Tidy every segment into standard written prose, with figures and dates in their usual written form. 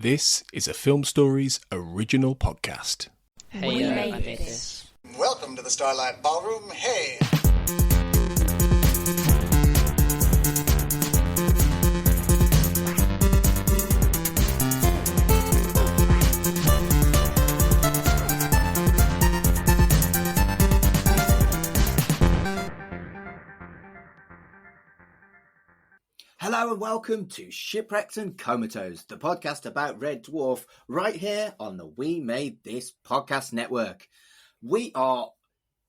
This is a Film Stories original podcast. We made this. Welcome to the Starlight Ballroom. Hey! Hello and welcome to Shipwrecked and Comatose, the podcast about Red Dwarf, right here on the We Made This podcast network. We are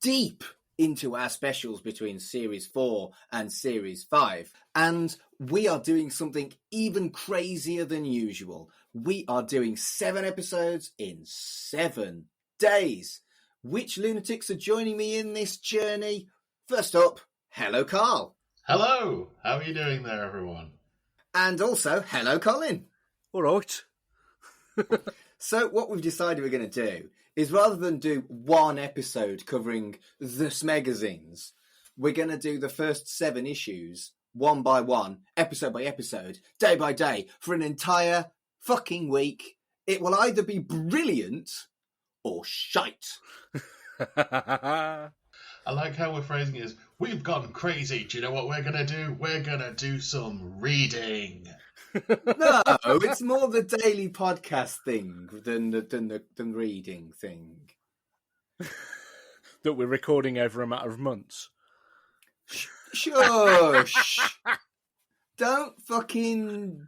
deep into our specials between Series 4 and Series 5, and we are doing something even crazier than usual. We are doing 7 episodes in 7 days. Which lunatics are joining me in this journey? First up, hello Carl. Hello! How are you doing there, everyone? And also, hello, Colin. All right. So what we've decided we're going to do is rather than do one episode covering the Smegazines, we're going to do the first 7 issues, one by one, episode by episode, day by day, for an entire fucking week. It will either be brilliant or shite. I like how we're phrasing it as, we've gone crazy. Do you know what we're going to do? We're going to do some reading. No, it's more the daily podcast thing than reading thing. That we're recording over a matter of months. Shush! Don't fucking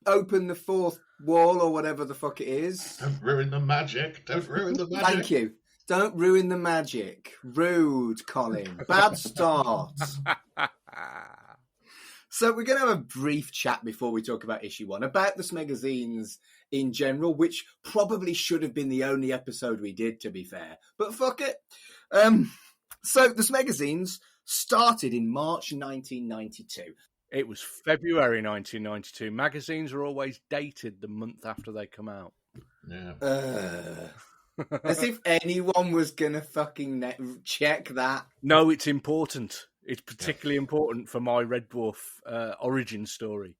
open the fourth wall or whatever the fuck it is. Don't ruin the magic. Don't ruin the magic. Thank you. Don't ruin the magic. Rude, Colin. Bad start. So we're going to have a brief chat before we talk about issue 1, about the Smegazines in general, which probably should have been the only episode we did, to be fair. But fuck it. So the Smegazines started in March 1992. It was February 1992. Magazines are always dated the month after they come out. Yeah. As if anyone was going to fucking check that. No, it's important. It's particularly important for my Red Dwarf origin story.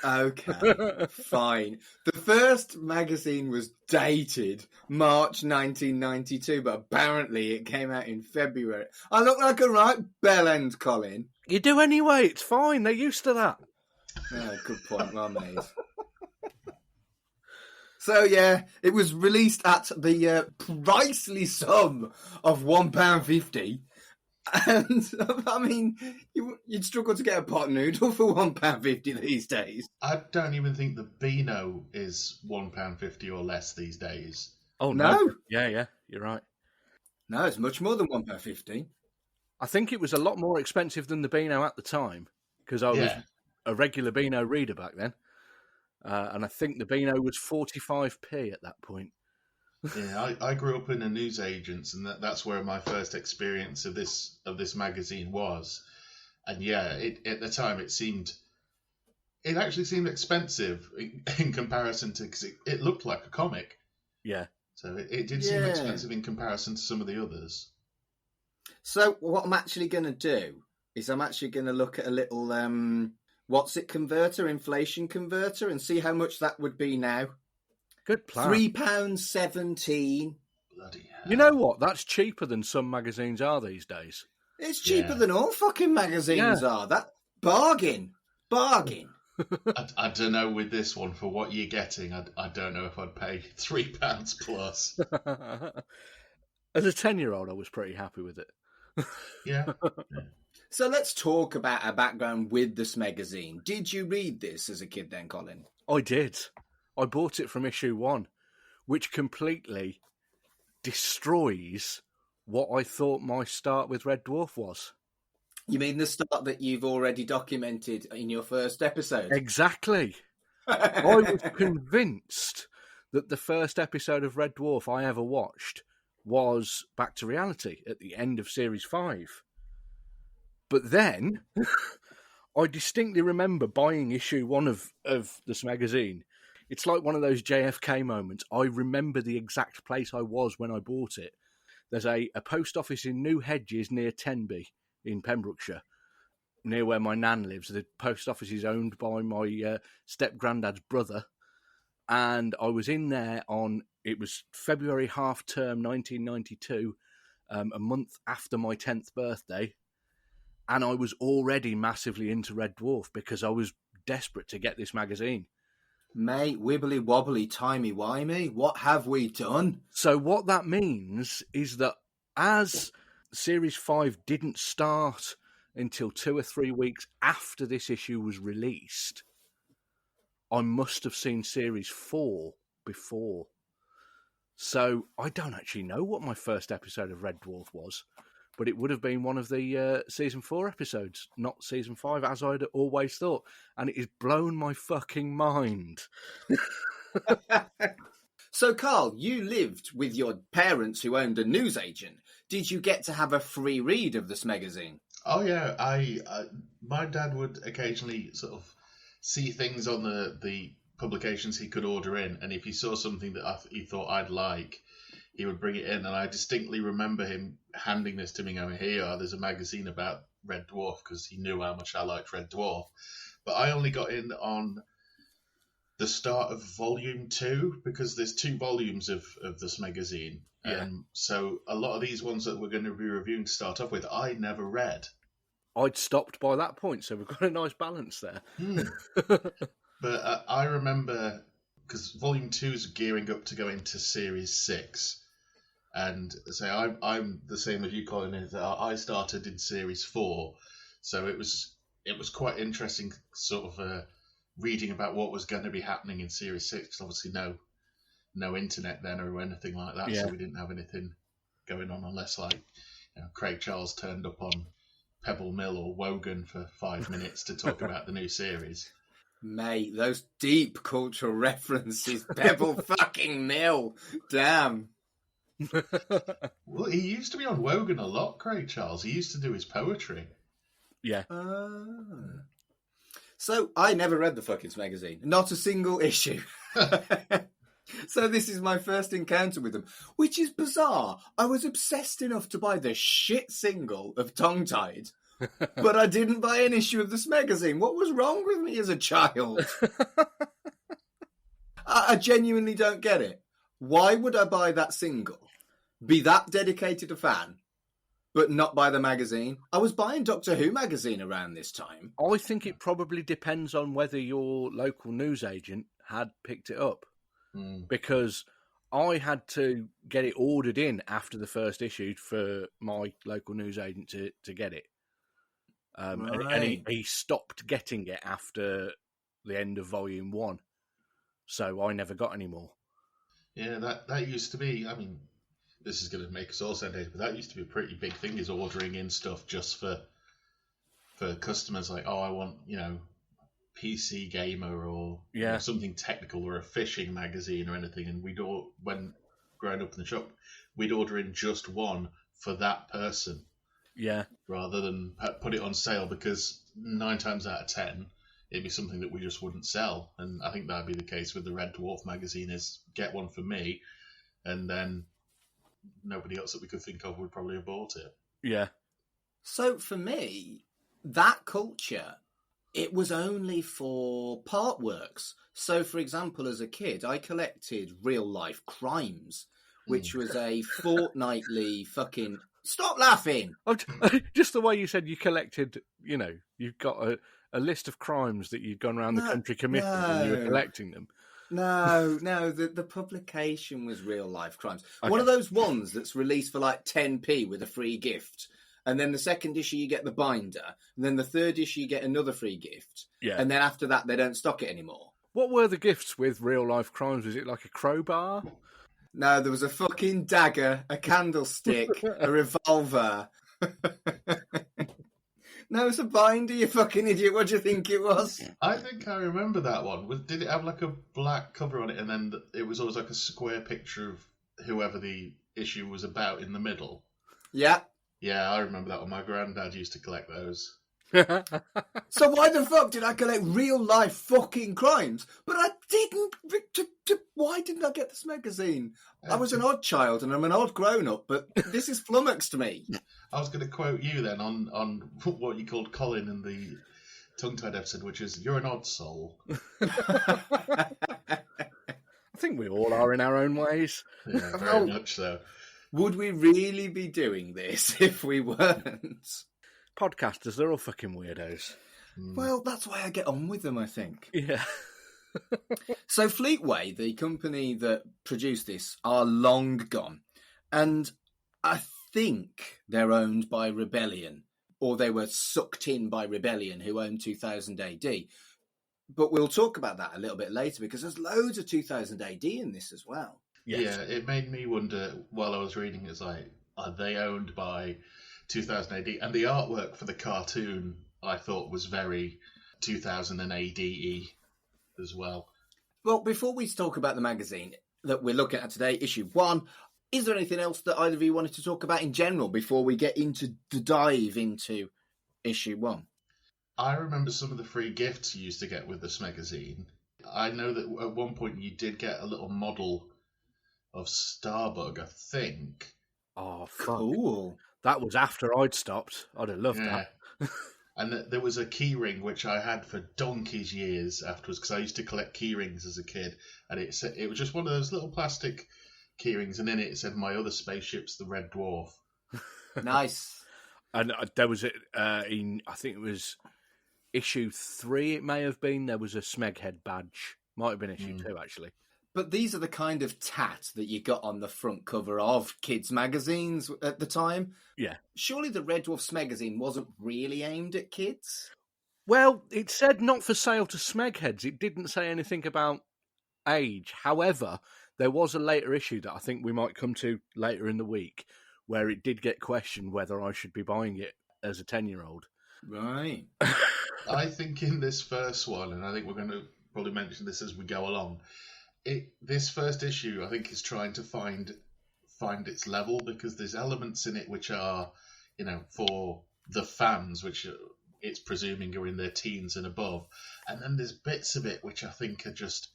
Okay, fine. The first magazine was dated March 1992, but apparently it came out in February. I look like a right bellend, Colin. You do anyway. It's fine. They're used to that. Oh, good point, well made. So, yeah, it was released at the pricely sum of £1.50. And, I mean, you'd struggle to get a pot noodle for £1.50 these days. I don't even think the Beano is £1.50 or less these days. Oh, No? Yeah, you're right. No, it's much more than £1.50. I think it was a lot more expensive than the Beano at the time, because I was a regular Beano reader back then. And I think the Beano was 45p at that point. Yeah, I grew up in a newsagent's, and that's where my first experience of this magazine was. And yeah, at the time it actually seemed expensive in comparison to, because it looked like a comic. Yeah. So it did seem expensive in comparison to some of the others. So what I'm actually going to do is I'm actually going to look at a little inflation converter, and see how much that would be now. Good plan. £3.17. Bloody hell. You know what? That's cheaper than some magazines are these days. It's cheaper than all fucking magazines are. That bargain. I don't know with this one, for what you're getting, I don't know if I'd pay £3 plus. As a 10-year-old, I was pretty happy with it. Yeah. So let's talk about our background with this magazine. Did you read this as a kid then, Colin? I did. I bought it from issue 1, which completely destroys what I thought my start with Red Dwarf was. You mean the start that you've already documented in your first episode? Exactly. I was convinced that the first episode of Red Dwarf I ever watched was Back to Reality at the end of Series 5. But then I distinctly remember buying issue 1 of this magazine. It's like one of those JFK moments. I remember the exact place I was when I bought it. There's a post office in New Hedges near Tenby in Pembrokeshire, near where my nan lives. The post office is owned by my step-granddad's brother. and I was in there it was February half term 1992, a month after my 10th birthday, and I was already massively into Red Dwarf because I was desperate to get this magazine. Mate, wibbly wobbly, timey wimey, what have we done? So what that means is that as Series 5 didn't start until 2 or 3 weeks after this issue was released, I must have seen Series 4 before. So I don't actually know what my first episode of Red Dwarf was, but it would have been one of the Season 4 episodes, not Season 5, as I'd always thought. And it has blown my fucking mind. So, Carl, you lived with your parents who owned a newsagent. Did you get to have a free read of this magazine? Oh yeah, my dad would occasionally sort of see things on the publications he could order in, and if he saw something that he thought I'd like, he would bring it in. And I distinctly remember him handing this to me, going, "Here you are, there's a magazine about Red Dwarf," because he knew how much I liked Red Dwarf. But I only got in on the start of Volume 2, because there's 2 volumes of this magazine. Yeah. So a lot of these ones that we're going to be reviewing to start off with, I never read. I'd stopped by that point, so we've got a nice balance there. But I remember, because Volume 2 is gearing up to go into Series 6, and so I'm the same as you, Colin, is that I started in Series 4, so it was quite interesting sort of reading about what was going to be happening in Series 6. Obviously no internet then or anything like that, Yeah. so we didn't have anything going on unless Craig Charles turned up on Pebble Mill or Wogan for 5 minutes to talk about the new series. Mate, those deep cultural references, Pebble fucking Mill. Damn. Well, he used to be on Wogan a lot, Craig Charles. He used to do his poetry. Yeah. So I never read the fucking magazine. Not a single issue. So this is my first encounter with them, which is bizarre. I was obsessed enough to buy the shit single of Tongue Tied, but I didn't buy an issue of this magazine. What was wrong with me as a child? I genuinely don't get it. Why would I buy that single, be that dedicated a fan, but not buy the magazine? I was buying Doctor Who magazine around this time. I think it probably depends on whether your local newsagent had picked it up. Because I had to get it ordered in after the first issue for my local newsagent to get it. And he stopped getting it after the end of Volume 1. So I never got any more. Yeah, that used to be, I mean, this is going to make us all sound dated, but that used to be a pretty big thing, is ordering in stuff just for customers. Like, oh, I want, PC Gamer or something technical, or a fishing magazine or anything. And when growing up in the shop, we'd order in just one for that person. Yeah. Rather than put it on sale, because 9 times out of 10, it'd be something that we just wouldn't sell. And I think that'd be the case with the Red Dwarf magazine, is get one for me, and then nobody else that we could think of would probably have bought it. Yeah. So for me, that culture, it was only for part works. So, for example, as a kid, I collected Real Life Crimes, which was a fortnightly fucking... Stop laughing! Just the way you said you collected, you've got a list of crimes that you'd gone around the country committing and you were collecting them. No, the publication was Real Life Crimes. Okay. One of those ones that's released for like 10p with a free gift. And then the second issue, you get the binder. And then the third issue, you get another free gift. Yeah. And then after that, they don't stock it anymore. What were the gifts with Real Life Crimes? Was it like a crowbar? No, there was a fucking dagger, a candlestick, a revolver. No, it's a binder, you fucking idiot. What do you think it was? I think I remember that one. Did it have like a black cover on it, and then it was always like a square picture of whoever the issue was about in the middle? Yeah. Yeah, I remember that one. My granddad used to collect those. So why the fuck did I collect Real Life fucking Crimes? But I didn't. Why didn't I get this magazine? I was an odd child and I'm an odd grown-up, but this is flummoxed me. I was going to quote you then on what you called Colin in the Tongue Tied episode, which is, "You're an odd soul." think we all are in our own ways. Yeah, very much so. Would we really be doing this if we weren't? Podcasters, they're all fucking weirdos. Well, that's why I get on with them, I think. Yeah. So Fleetway, the company that produced this, are long gone. And I think they're owned by Rebellion, or they were sucked in by Rebellion, who owned 2000 AD. But we'll talk about that a little bit later, because there's loads of 2000 AD in this as well. Yes. Yeah, it made me wonder while I was reading, it's like, are they owned by 2000 AD? And the artwork for the cartoon, I thought, was very 2000 and AD-y as well. Well, before we talk about the magazine that we're looking at today, issue 1, is there anything else that either of you wanted to talk about in general before we get into the dive into issue 1? I remember some of the free gifts you used to get with this magazine. I know that at one point you did get a little model of Starbug, I think. Oh, fuck. Cool. That was after I'd stopped. I'd have loved that. And there was a keyring which I had for donkey's years afterwards, because I used to collect keyrings as a kid, and it was just one of those little plastic keyrings, and in it said "My other spaceship's the Red Dwarf." Nice. And there was I think it was issue 3. It may have been. There was a Smeghead badge. Might have been issue 2 actually. But these are the kind of tat that you got on the front cover of kids' magazines at the time. Yeah. Surely the Red Dwarf Smegazine wasn't really aimed at kids? Well, it said not for sale to Smegheads. It didn't say anything about age. However, there was a later issue that I think we might come to later in the week where it did get questioned whether I should be buying it as a 10-year-old. Right. I think in this first one, and I think we're going to probably mention this as we go along, this first issue, I think, is trying to find its level, because there's elements in it which are, for the fans, which it's presuming are in their teens and above, and then there's bits of it which I think are just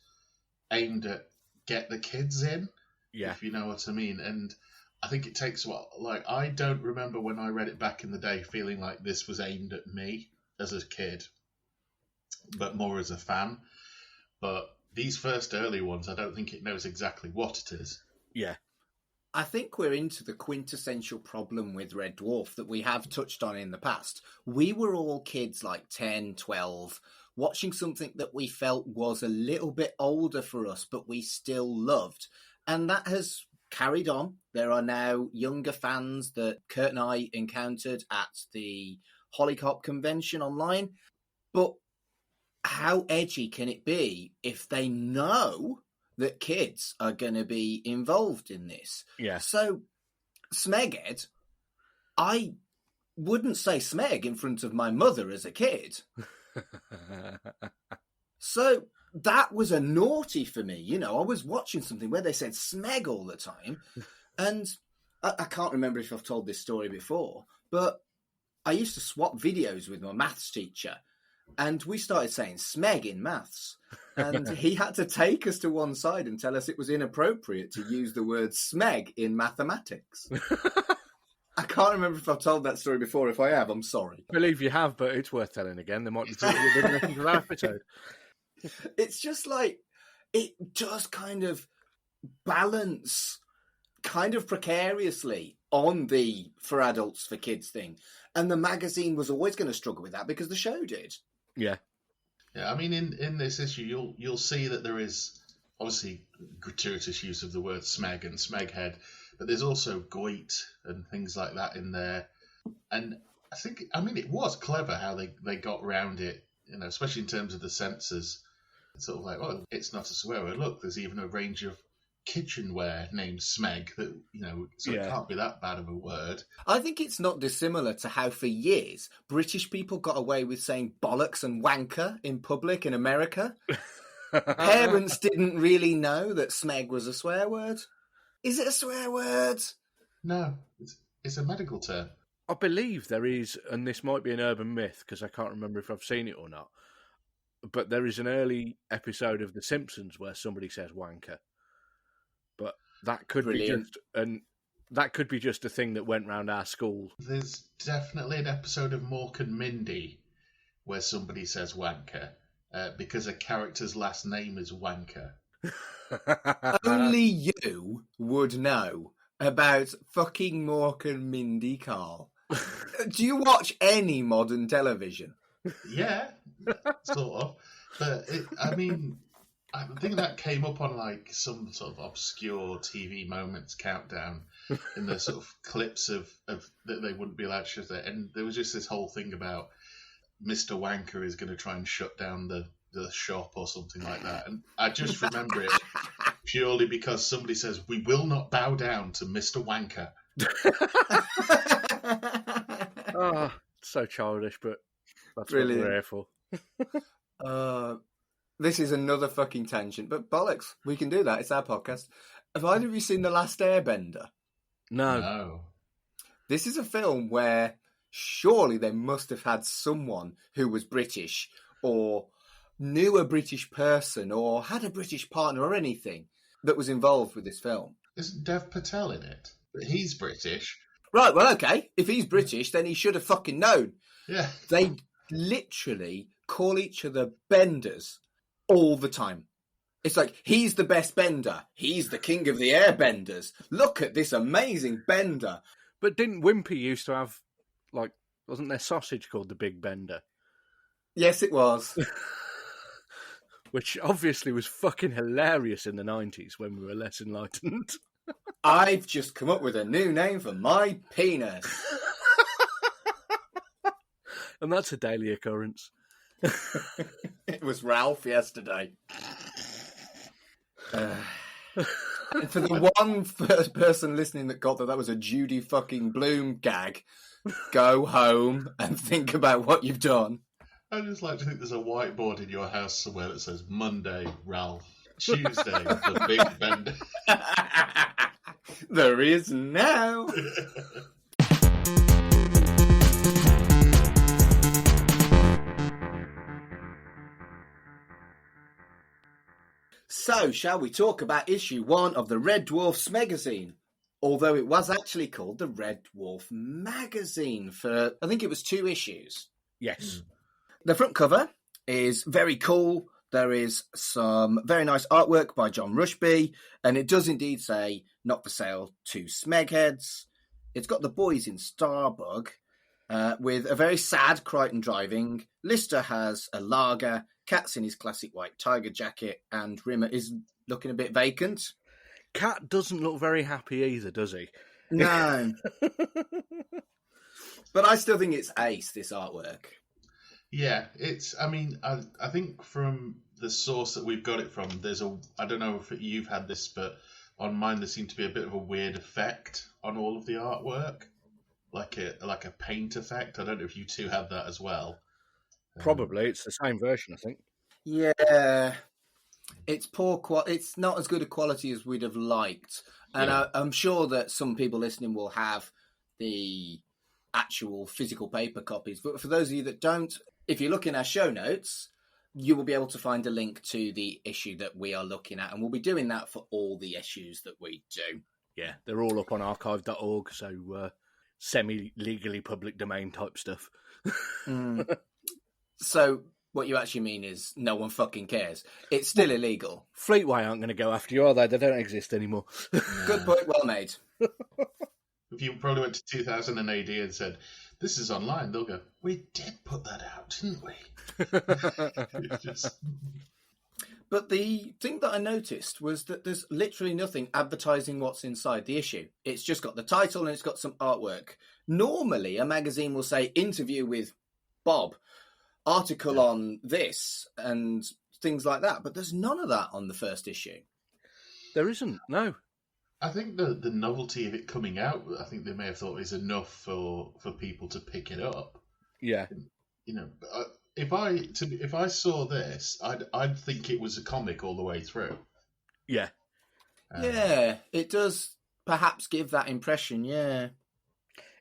aimed at get the kids in, if you know what I mean. And I think it takes I don't remember when I read it back in the day feeling like this was aimed at me as a kid, but more as a fan. But these first early ones, I don't think it knows exactly what it is. Yeah. I think we're into the quintessential problem with Red Dwarf that we have touched on in the past. We were all kids like 10, 12, watching something that we felt was a little bit older for us, but we still loved. And that has carried on. There are now younger fans that Kurt and I encountered at the Hollycop convention online. But how edgy can it be if they know that kids are going to be involved in this? Yeah. So, Smeghead, I wouldn't say Smeg in front of my mother as a kid. So, that was a naughty for me. I was watching something where they said Smeg all the time. And I can't remember if I've told this story before, but I used to swap videos with my maths teacher. And we started saying Smeg in maths. And he had to take us to one side and tell us it was inappropriate to use the word Smeg in mathematics. I can't remember if I've told that story before. If I have, I'm sorry. I believe you have, but it's worth telling again. There might be people that didn't listen to that episode. It's just like, it does kind of balance kind of precariously on the for adults, for kids thing. And the magazine was always going to struggle with that because the show did. Yeah. Yeah, I mean, in this issue, you'll see that there is obviously gratuitous use of the word Smeg and Smeghead, but there's also Goit and things like that in there. And I mean, it was clever how they got around it, especially in terms of the censors. It's sort of like, well, it's not a swear word. Look, there's even a range of kitchenware named Smeg that, so it can't be that bad of a word. I think it's not dissimilar to how for years British people got away with saying bollocks and wanker in public in America. Parents didn't really know that Smeg was a swear word. Is it a swear word? No, it's a medical term. I believe there is, and this might be an urban myth because I can't remember if I've seen it or not, but there is an early episode of The Simpsons where somebody says wanker. But that could be just a thing that went round our school. There's definitely an episode of Mork and Mindy where somebody says wanker because a character's last name is Wanker. Only you would know about fucking Mork and Mindy, Carl. Do you watch any modern television? Yeah, sort of. But I think that came up on like some sort of obscure TV moments countdown in the sort of clips of that they wouldn't be allowed to shut it. And there was just this whole thing about Mr. Wanker is going to try and shut down the shop or something like that. And I just remember it purely because somebody says, "We will not bow down to Mr. Wanker." Oh, so childish, but that's Brilliant. what we're here for. This is another fucking tangent, but bollocks, we can do that. It's our podcast. Have either of you seen The Last Airbender? No. This is a film where surely they must have had someone who was British or knew a British person or had a British partner or anything that was involved with this film. Isn't Dev Patel in it? But he's British. Right, well, okay. If he's British, then he should have fucking known. Yeah. They literally call each other benders all the time. It's like, he's the best bender. He's the king of the airbenders. Look at this amazing bender. But didn't Wimpy used to have, like, wasn't there sausage called the Big Bender? Yes, it was. Which obviously was fucking hilarious in the 90s when we were less enlightened. I've just come up with a new name for my penis. And that's a daily occurrence. It was Ralph yesterday. And for the one first person listening that got that was a Judy fucking Bloom gag, go home and think about what you've done. I just like to think there's a whiteboard in your house somewhere that says Monday, Ralph. Tuesday, the Big Bender. There is now. So, shall we talk about issue 1 of the Red Dwarf Smegazine? Although it was actually called the Red Dwarf Magazine for, I think it was 2 issues. Yes. The front cover is very cool. There is some very nice artwork by John Rushby, and it does indeed say, not for sale to Smegheads. It's got the boys in Starbug, with a very sad Crichton driving. Lister has a lager, Cat's in his classic white tiger jacket, and Rimmer is looking a bit vacant. Cat doesn't look very happy either, does he? No. But I still think it's ace, this artwork. Yeah, I think from the source that we've got it from, I don't know if you've had this, but on mine there seemed to be a bit of a weird effect on all of the artwork, like a paint effect. I don't know if you two had that as well. Probably. It's the same version, I think. Yeah. It's poor it's not as good a quality as we'd have liked. And yeah. I'm sure that some people listening will have the actual physical paper copies. But for those of you that don't, if you look in our show notes, you will be able to find a link to the issue that we are looking at. And we'll be doing that for all the issues that we do. Yeah, they're all up on archive.org, so semi-legally public domain type stuff. So what you actually mean is no one fucking cares. It's still illegal. Fleetway aren't going to go after you, are they? They don't exist anymore. Good point, well made. If you probably went to 2000 AD and said, this is online, they'll go, we did put that out, didn't we? But the thing that I noticed was that there's literally nothing advertising what's inside the issue. It's just got the title and it's got some artwork. Normally, a magazine will say, interview with Bob, article on this, and things like that. But there's none of that on the first issue. There isn't, no. I think the novelty of it coming out, I think they may have thought is enough for people to pick it up. Yeah. You know, if I saw this, I'd think it was a comic all the way through. Yeah. Yeah, it does perhaps give that impression, yeah.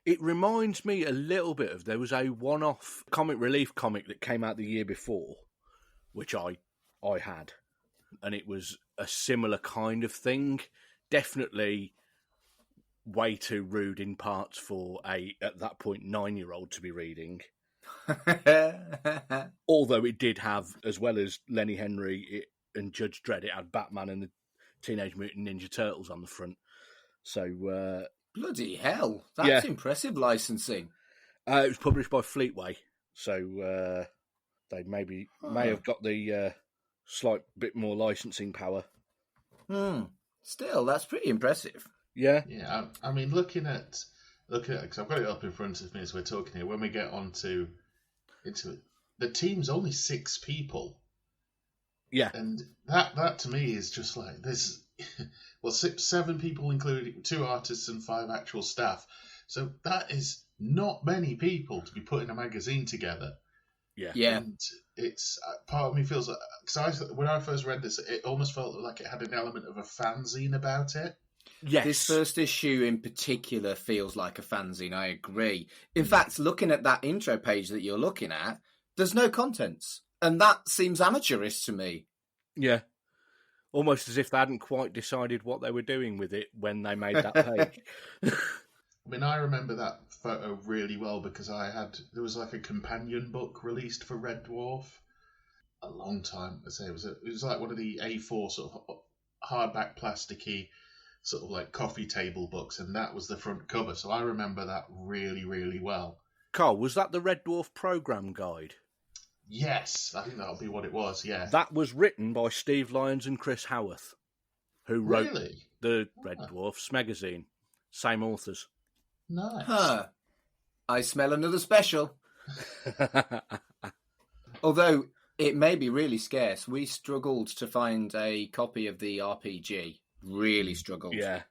It reminds me a little bit of, there was a one-off comic relief comic that came out the year before, which I had, and it was a similar kind of thing. Definitely way too rude in parts for at that point, 9-year-old to be reading. Although it did have, as well as Lenny Henry, and Judge Dredd, it had Batman and the Teenage Mutant Ninja Turtles on the front. So bloody hell, that's yeah. impressive licensing. It was published by Fleetway, so they may have got the slight bit more licensing power. Still, that's pretty impressive. Yeah. Yeah, I mean, looking at because I've got it up in front of me as we're talking here. When we get into it, the team's only 6 people. Yeah. And that to me is just like there's 7 people, including 2 artists and 5 actual staff. So that is not many people to be putting a magazine together. Yeah. And it's part of me feels like, because when I first read this, it almost felt like it had an element of a fanzine about it. Yes. This first issue in particular feels like a fanzine, I agree. In fact, looking at that intro page that you're looking at, there's no contents. And that seems amateurish to me. Yeah. Almost as if they hadn't quite decided what they were doing with it when they made that page. I mean, I remember that photo really well because there was like a companion book released for Red Dwarf a long time. I say it was like one of the A4 sort of hardback plasticky sort of like coffee table books, and that was the front cover. So I remember that really, really well. Carl, was that the Red Dwarf program guide? Yes, I think that'll be what it was. Yeah, That was written by Steve Lyons and Chris Howarth, who wrote the Red Dwarf Smegazine. Same authors. Nice. Huh. I smell another special. Although it may be really scarce. We struggled to find a copy of the RPG. Really struggled. Yeah.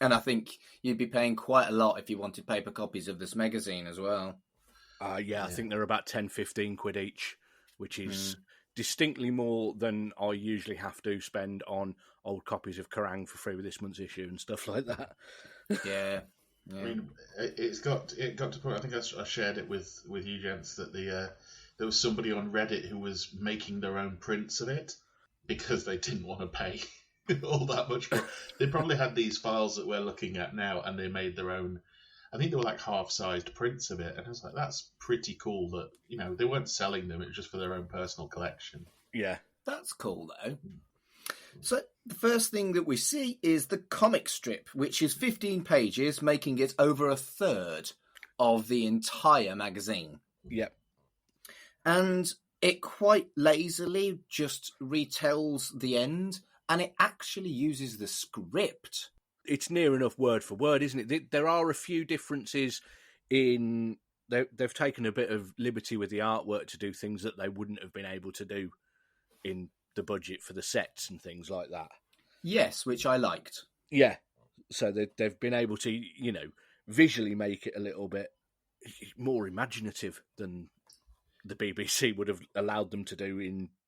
And I think you'd be paying quite a lot if you wanted paper copies of this magazine as well. Yeah, I think they're about 10-15 quid each, which is distinctly more than I usually have to spend on old copies of Kerrang for free with this month's issue and stuff like that. Yeah. I mean, it got to the point. I think I shared it with you gents that there was somebody on Reddit who was making their own prints of it because they didn't want to pay all that much more. They probably had these files that we're looking at now, and they made their own. I think they were like half-sized prints of it, and I was like, that's pretty cool. That they weren't selling them; it was just for their own personal collection. Yeah, that's cool though. So the first thing that we see is the comic strip, which is 15 pages, making it over a third of the entire magazine. Yep. And it quite lazily just retells the end, and it actually uses the script. It's near enough word for word, isn't it? There are a few differences in... They've taken a bit of liberty with the artwork to do things that they wouldn't have been able to do in the budget for the sets and things like that. Yes, which I liked. Yeah. So they've been able to, visually make it a little bit more imaginative than the BBC would have allowed them to do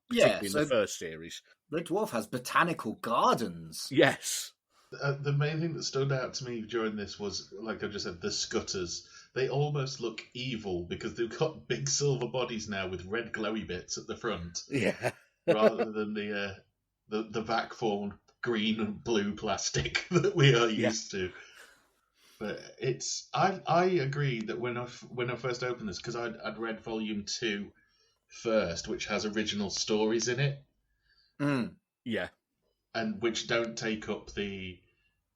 particularly in the first series. Red Dwarf has botanical gardens. Yes. The main thing that stood out to me during this was, like I just said, the scutters. They almost look evil because they've got big silver bodies now with red glowy bits at the front. Yeah. Rather than the vac formed green and blue plastic that we are used to. But I agree that when I first opened this, because I'd read volume 2 first, which has original stories in it. Yeah. And which don't take up the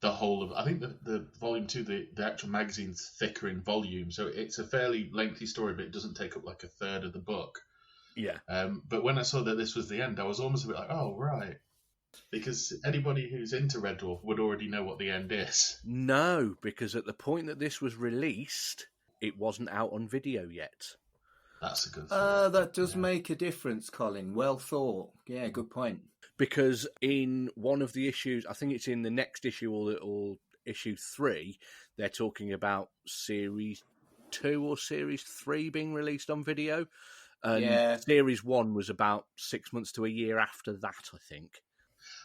whole of... I think the volume 2, the actual magazine's thicker in volume, so it's a fairly lengthy story, but it doesn't take up like a third of the book. Yeah. But when I saw that this was the end, I was almost a bit like, oh, right. Because anybody who's into Red Dwarf would already know what the end is. No, because at the point that this was released, it wasn't out on video yet. That's a good thing. That does make a difference, Colin. Well thought. Yeah, good point. Because in one of the issues, I think it's in the next issue or issue 3, they're talking about Series 2 or Series 3 being released on video. And Series 1 was about 6 months to a year after that, I think.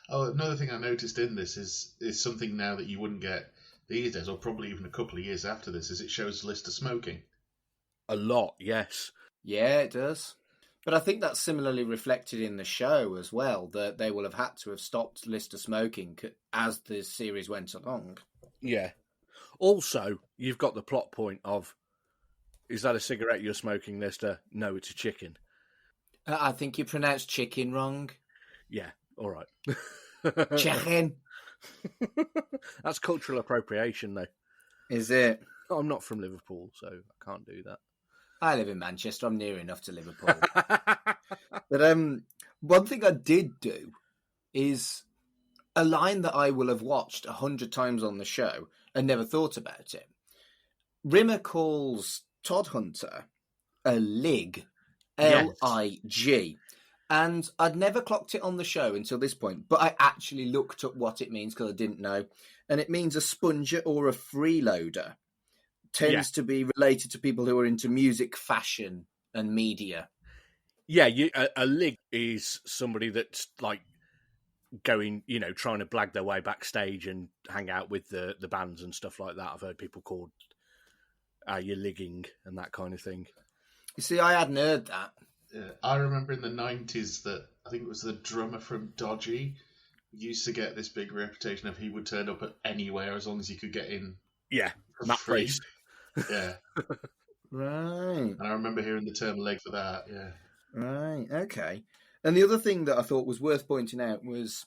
Oh, another thing I noticed in this is something now that you wouldn't get these days, or probably even a couple of years after this, is it shows the list of smoking. A lot, yes. Yeah, it does. But I think that's similarly reflected in the show as well, that they will have had to have stopped Lister smoking as the series went along. Yeah. Also, you've got the plot point of, is that a cigarette you're smoking, Lister? No, it's a chicken. I think you pronounced chicken wrong. Yeah, all right. Check in. That's cultural appropriation, though. Is it? I'm not from Liverpool, so I can't do that. I live in Manchester. I'm near enough to Liverpool. But one thing I did do is a line that I will have watched 100 times on the show and never thought about it. Rimmer calls Todd Hunter a lig, L-I-G. And I'd never clocked it on the show until this point, but I actually looked up what it means because I didn't know. And it means a sponger or a freeloader. Tends to be related to people who are into music, fashion, and media. Yeah, a lig is somebody that's like going, trying to blag their way backstage and hang out with the bands and stuff like that. I've heard people called you're ligging and that kind of thing. You see, I hadn't heard that. Yeah, I remember in the 90s that I think it was the drummer from Dodgy used to get this big reputation of he would turn up at anywhere as long as he could get in. Yeah, for Matt free. Priest. Yeah. Right. And I remember hearing the term leg for that, yeah. Right, okay. And the other thing that I thought was worth pointing out was,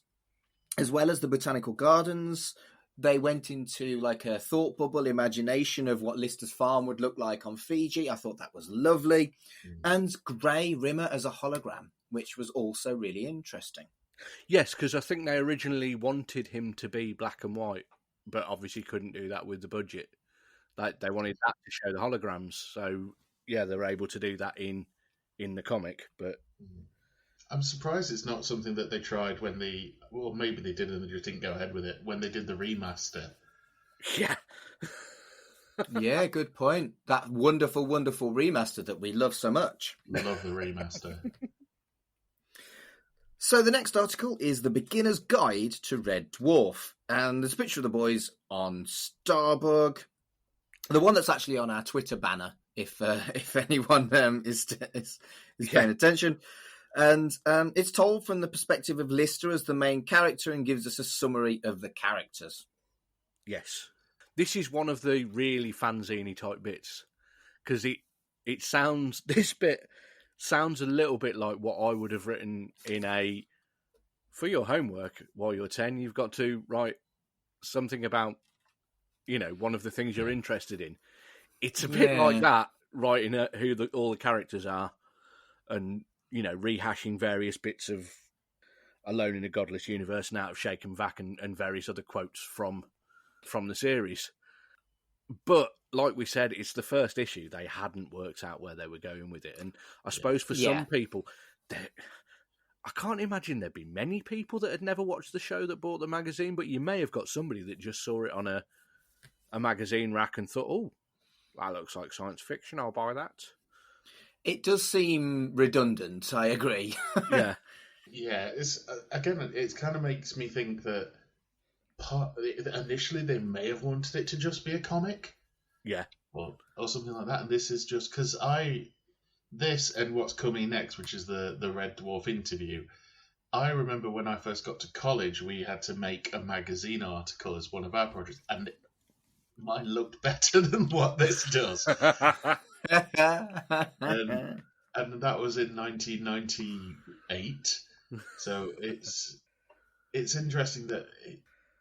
as well as the botanical gardens, they went into like a thought bubble imagination of what Lister's farm would look like on Fiji. I thought that was lovely. And Grey Rimmer as a hologram, which was also really interesting. Yes, because I think they originally wanted him to be black and white, but obviously couldn't do that with the budget. They wanted that to show the holograms. So, yeah, they were able to do that in the comic. But I'm surprised it's not something that they tried when maybe they did and they just didn't go ahead with it, when they did the remaster. Yeah. Yeah, good point. That wonderful, wonderful remaster that we love so much. Love the remaster. So the next article is The Beginner's Guide to Red Dwarf. And there's a picture of the boys on Starbug. The one that's actually on our Twitter banner, if anyone is paying attention. And it's told from the perspective of Lister as the main character and gives us a summary of the characters. Yes. This is one of the really fanzine type bits. Because this bit sounds a little bit like what I would have written in for your homework while you're 10, you've got to write something about, one of the things you're interested in. It's a bit like that, writing who all the characters are and, rehashing various bits of Alone in a Godless Universe and Out of Shake and Vac and various other quotes from the series. But like we said, it's the first issue. They hadn't worked out where they were going with it. And I suppose for some people, I can't imagine there'd be many people that had never watched the show that bought the magazine, but you may have got somebody that just saw it on a magazine rack and thought, oh, that looks like science fiction, I'll buy that. It does seem redundant, I agree. Yeah. Yeah, it kind of makes me think that initially they may have wanted it to just be a comic. Yeah. Or something like that. And this is just because this and what's coming next, which is the Red Dwarf interview. I remember when I first got to college, we had to make a magazine article as one of our projects, and mine looked better than what this does. and that was in 1998. So it's interesting that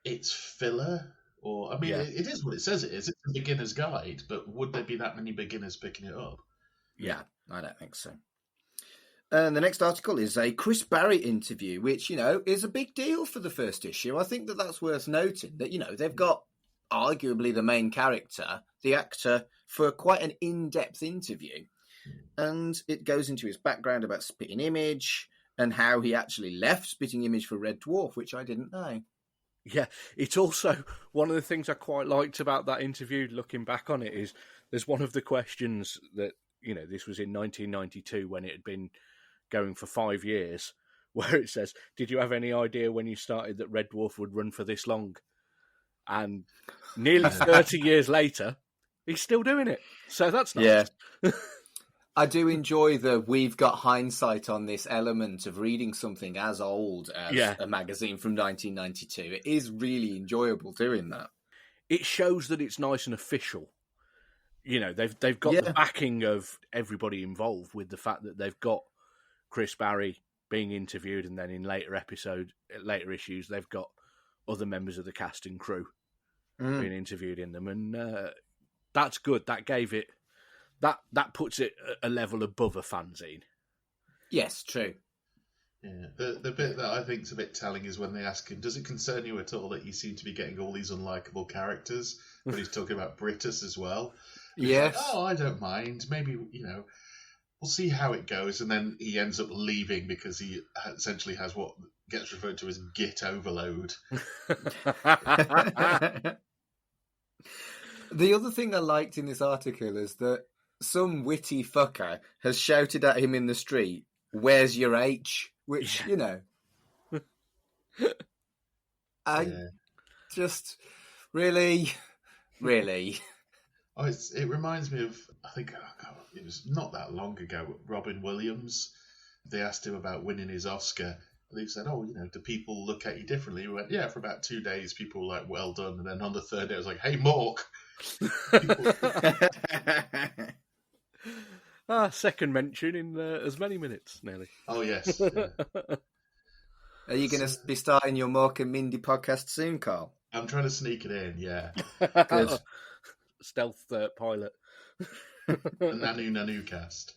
it's filler. Or, I mean, it is what it says it is. It's a beginner's guide, but would there be that many beginners picking it up? Yeah, I don't think so. And the next article is a Chris Barry interview, which, is a big deal for the first issue. I think that's worth noting, that, they've got arguably the main character, the actor, for quite an in-depth interview. And it goes into his background about Spitting Image and how he actually left Spitting Image for Red Dwarf, which I didn't know. Yeah, it's also one of the things I quite liked about that interview, looking back on it, is there's one of the questions that, this was in 1992 when it had been going for 5 years, where it says, did you have any idea when you started that Red Dwarf would run for this long? And nearly 30 years later, he's still doing it. So that's nice. Yeah. I do enjoy we've got hindsight on this element of reading something as old as a magazine from 1992. It is really enjoyable doing that. It shows that it's nice and official. They've got the backing of everybody involved with the fact that they've got Chris Barry being interviewed, and then in later issues, they've got other members of the cast and crew being interviewed in them, and that's good. That gave it that puts it a level above a fanzine. Yes, true. Yeah, the bit that I think is a bit telling is when they ask him, does it concern you at all that you seem to be getting all these unlikable characters? But he's talking about Britus as well. Yes. Like, oh, I don't mind. Maybe, we'll see how it goes. And then he ends up leaving because he essentially has what gets referred to as git overload. The other thing I liked in this article is that some witty fucker has shouted at him in the street, "Where's your H?" Which, just really. Oh, it reminds me of, I think, it was not that long ago, Robin Williams. They asked him about winning his Oscar. And he said, do people look at you differently? He went, yeah, for about 2 days, people were like, well done. And then on the third day, I was like, hey, Mork. Second mention in as many minutes, nearly. Oh, yes. Yeah. Are you going to be starting your Mork and Mindy podcast soon, Carl? I'm trying to sneak it in, yeah. Good. Stealth pilot. The Nanu cast.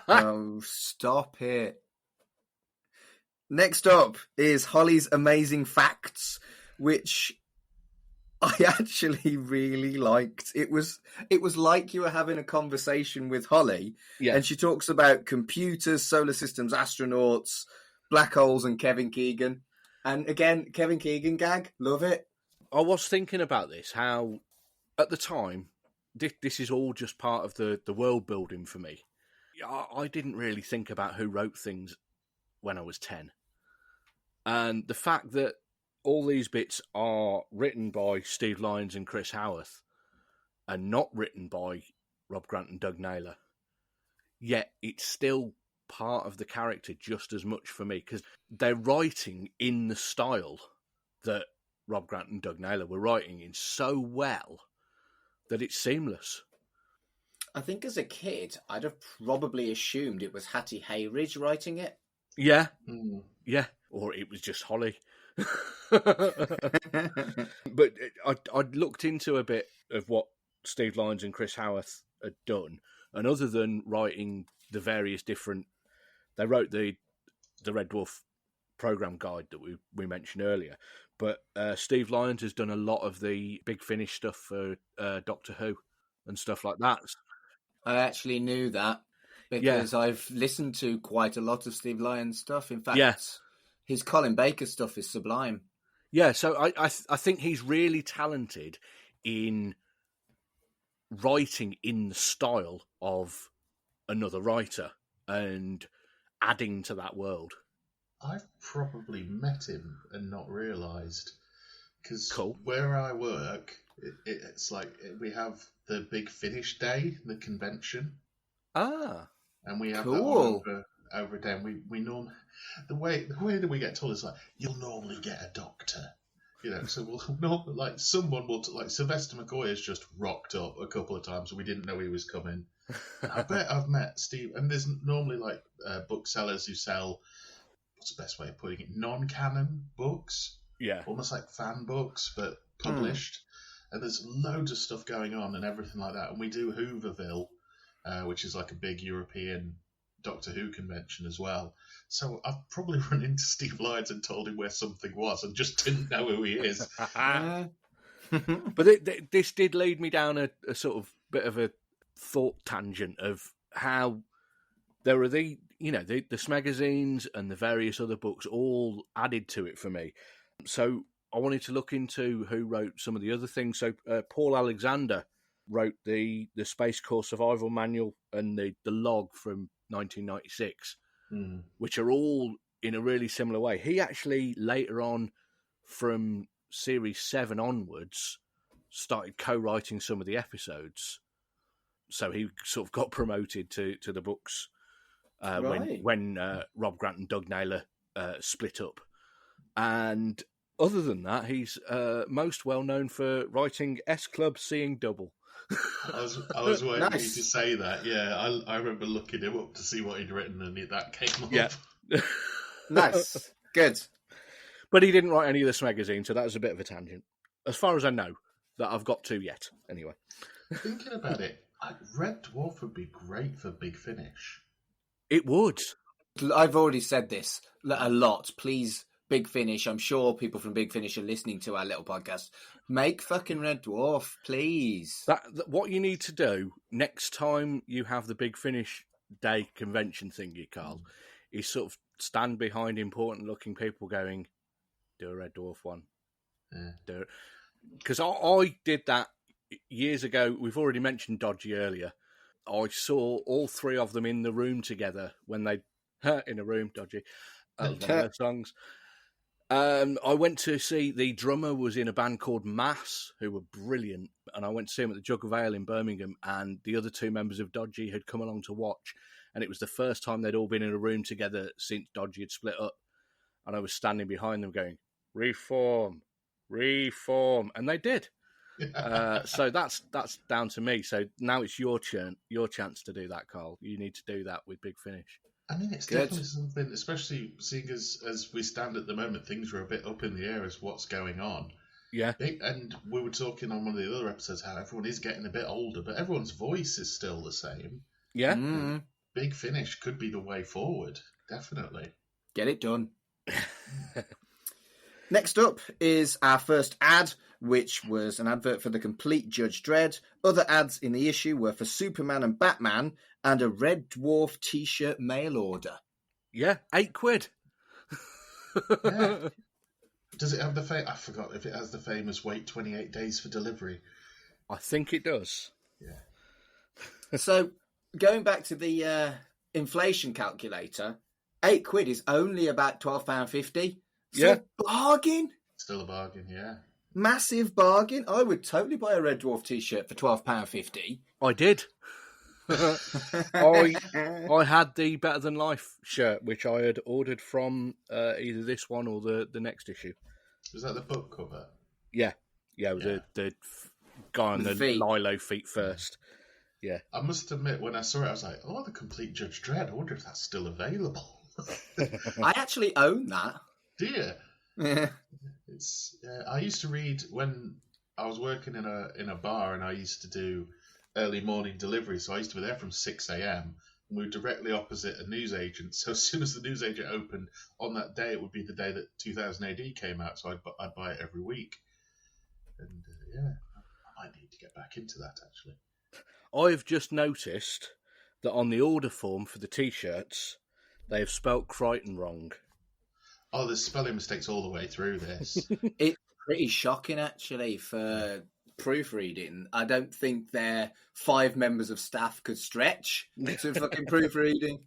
Oh, stop it. Next up is Holly's Amazing Facts, which I actually really liked. It was like you were having a conversation with Holly, and she talks about computers, solar systems, astronauts, black holes, and Kevin Keegan. And again, Kevin Keegan gag, love it. I was thinking about this, how at the time, this is all just part of the world building for me. I didn't really think about who wrote things when I was 10. And the fact that all these bits are written by Steve Lyons and Chris Howarth and not written by Rob Grant and Doug Naylor, yet it's still part of the character just as much for me, because they're writing in the style that Rob Grant and Doug Naylor were writing in so well that it's seamless. I think as a kid, I'd have probably assumed it was Hattie Hayridge writing it. Yeah. Yeah. Or it was just Holly. But I'd looked into a bit of what Steve Lyons and Chris Howarth had done, and other than writing the various different... They wrote the Red Dwarf program guide that we mentioned earlier, but Steve Lyons has done a lot of the Big Finish stuff for Doctor Who and stuff like that. I actually knew that because I've listened to quite a lot of Steve Lyons stuff. In fact, his Colin Baker stuff is sublime. Yeah, so I think he's really talented in writing in the style of another writer and adding to that world. I've probably met him and not realised, because where I work, it's like we have the Big Finish Day, the convention. And we have that one over there. We normally, the way that we get told is like, you'll normally get a doctor. So we'll someone will, like Sylvester McCoy has just rocked up a couple of times and we didn't know he was coming. I bet I've met Steve, and there's normally booksellers who sell, what's the best way of putting it, non-canon books, almost like fan books but published. And there's loads of stuff going on and everything like that. And we do Hooverville, which is like a big European Doctor Who convention as well. So I've probably run into Steve Lyons and told him where something was and just didn't know who he is. But this did lead me down a sort of bit of a thought tangent of how there are the Smegazines and the various other books all added to it for me. So I wanted to look into who wrote some of the other things. So Paul Alexander wrote the Space Corps Survival Manual and the log from 1996, which are all in a really similar way. He actually later on, from Series 7 onwards, started co-writing some of the episodes. So he sort of got promoted to the books when Rob Grant and Doug Naylor split up. And other than that, he's most well known for writing S Club Seeing Double. I was waiting for you to say that. Yeah, I remember looking him up to see what he'd written, and that came up. Yeah, Nice. Good. But he didn't write any of this magazine, so that was a bit of a tangent. As far as I know, that I've got to yet, anyway. Thinking about it, Red Dwarf would be great for Big Finish. It would. I've already said this a lot. Please, Big Finish, I'm sure people from Big Finish are listening to our little podcast. Make fucking Red Dwarf, please. What you need to do next time you have the Big Finish Day convention thingy, Carl, is sort of stand behind important-looking people going, do a Red Dwarf one. Yeah. Do it. Because I did that years ago. We've already mentioned Dodgy earlier. I saw all three of them in the room together when they... in a room, Dodgy. That was one of their songs. I went to see the drummer was in a band called Mass, who were brilliant, and I went to see him at the Jug of Ale in Birmingham, and the other two members of Dodgy had come along to watch, and it was the first time they'd all been in a room together since Dodgy had split up, and I was standing behind them going, reform, and they did. So that's down to me. So now it's your chance to do that, Carl. You need to do that with Big Finish. I mean, it's definitely something, especially seeing as we stand at the moment, things are a bit up in the air as what's going on. Yeah. And we were talking on one of the other episodes how everyone is getting a bit older, but everyone's voice is still the same. Yeah. Mm. Big Finish could be the way forward, definitely. Get it done. Next up is our first ad, which was an advert for the complete Judge Dredd. Other ads in the issue were for Superman and Batman and a Red Dwarf t-shirt mail order. Yeah, £8. Yeah. Does it have the I forgot if it has the famous wait 28 days for delivery. I think it does. Yeah. So, going back to the inflation calculator, £8 is only about £12.50. So Yeah. Bargain. Still a bargain, yeah. Massive bargain. I would totally buy a Red Dwarf t-shirt for £12.50. I did. I had the Better Than Life shirt, which I had ordered from either this one or the next issue. Was that the book cover? Yeah. The guy on the feet. Lilo feet first. Yeah. I must admit, when I saw it, I was like, oh, the complete Judge Dredd. I wonder if that's still available. I actually own that. Do you? Yeah. It's. I used to read when I was working in a bar, and I used to do early morning delivery. So I used to be there from 6 a.m. and we were directly opposite a newsagent. So as soon as the newsagent opened on that day, it would be the day that 2000 AD came out. So I'd buy it every week. And I might need to get back into that actually. I've just noticed that on the order form for the t-shirts, they have spelt Crichton wrong. Oh, there's spelling mistakes all the way through this. It's pretty shocking, actually, for proofreading. I don't think their 5 members of staff could stretch to fucking proofreading.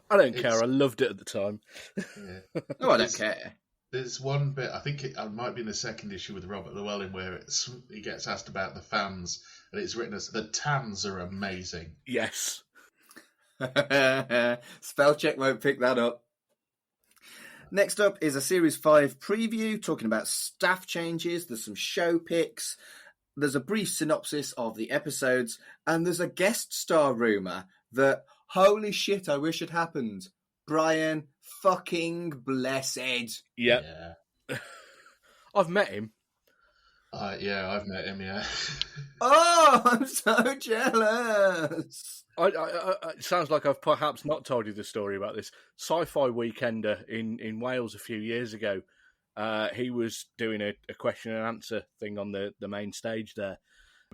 I don't care. I loved it at the time. Yeah. No, I don't care. There's one bit, I think it might be in the second issue with Robert Llewellyn, where he gets asked about the fans, and it's written as, the tans are amazing. Yes. Spell check won't pick that up. Next up is a Series 5 preview talking about staff changes. There's some show picks. There's a brief synopsis of the episodes. And there's a guest star rumour that, holy shit, I wish it happened. Bryan fucking Blessed. Yep. Yeah. I've met him. Yeah, I've met him, yeah. Oh, I'm so jealous. It sounds like I've perhaps not told you the story about this. Sci-Fi Weekender in Wales a few years ago, he was doing a question and answer thing on the main stage there.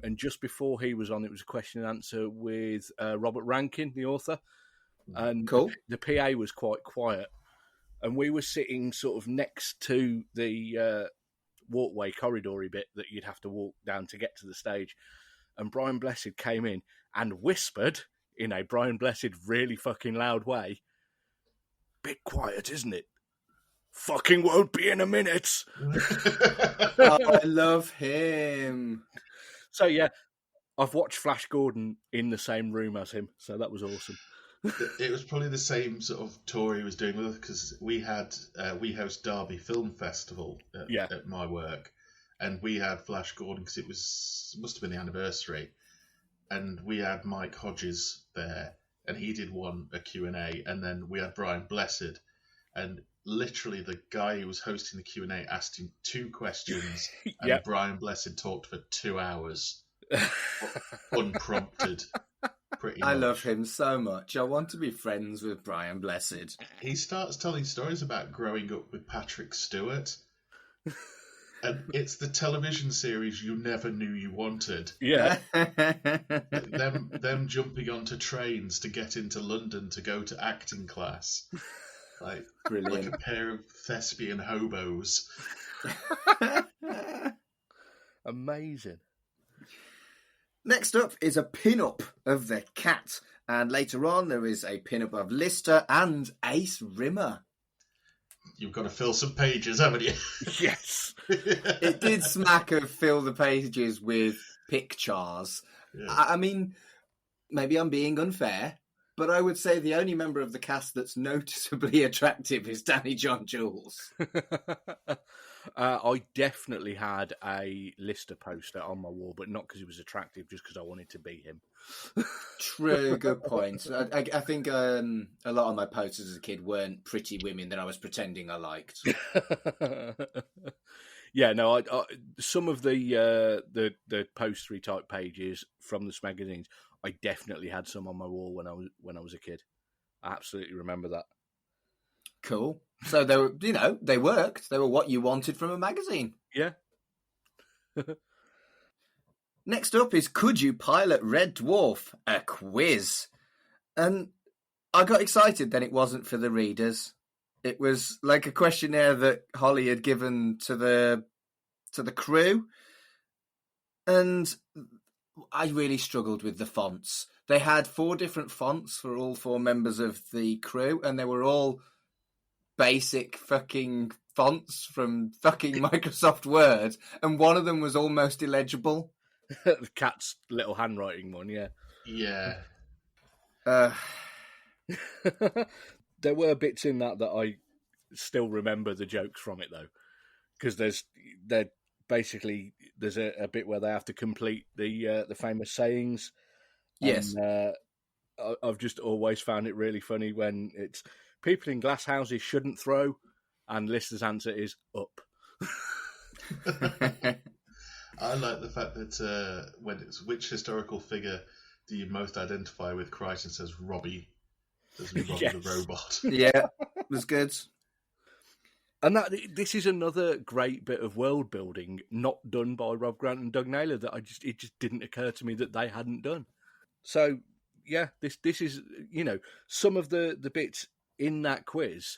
And just before he was on, it was a question and answer with Robert Rankin, the author. And Cool. The PA was quite quiet. And we were sitting sort of next to the walkway, corridory bit that you'd have to walk down to get to the stage. And Bryan Blessed came in and whispered in a Bryan Blessed really fucking loud way, "Bit quiet, isn't it? Fucking won't be in a minute." I love him. So yeah, I've watched Flash Gordon in the same room as him, so that was awesome. It was probably the same sort of tour he was doing with us, because we host Derby Film Festival at my work, and we had Flash Gordon because must have been the anniversary, and we had Mike Hodges there, and he did a Q&A, and then we had Bryan Blessed, and literally the guy who was hosting the Q&A asked him 2 questions, and Yep. Brian Blessed talked for 2 hours, unprompted. Pretty much. I love him so much. I want to be friends with Bryan Blessed. He starts telling stories about growing up with Patrick Stewart. And it's the television series you never knew you wanted. Yeah. Them jumping onto trains to get into London to go to acting class. Like Brilliant. a pair of thespian hobos. Amazing. Next up is a pin-up of the cat. And later on, there is a pin-up of Lister and Ace Rimmer. You've got to fill some pages, haven't you? Yes. It did smack of fill the pages with pictures. Yeah. I mean, maybe I'm being unfair, but I would say the only member of the cast that's noticeably attractive is Danny John Jules. I definitely had a Lister poster on my wall, but not because he was attractive, just because I wanted to be him. True, good point. I think a lot of my posters as a kid weren't pretty women that I was pretending I liked. Yeah, no, I some of the postery type pages from the Smegazines, I definitely had some on my wall when I was a kid. I absolutely remember that. Cool. So they were, they worked. They were what you wanted from a magazine. Yeah. Next up is Could You Pilot Red Dwarf? A quiz. And I got excited then it wasn't for the readers. It was like a questionnaire that Holly had given to the crew. And I really struggled with the fonts. They had 4 different fonts for all 4 members of the crew, and they were all basic fucking fonts from fucking Microsoft Word, and one of them was almost illegible. The cat's little handwriting one, yeah. Yeah. There were bits in that I still remember the jokes from it, though, because there's a bit where they have to complete the famous sayings. Yes. And, I've just always found it really funny when it's people in glass houses shouldn't throw, and Lister's answer is up. I like the fact that when it's which historical figure do you most identify with, Crichton says Robbie. Doesn't he, Robbie Yes. the robot? Yeah, it was good. And this is another great bit of world building not done by Rob Grant and Doug Naylor that it just didn't occur to me that they hadn't done. So yeah, this is, some of the bits in that quiz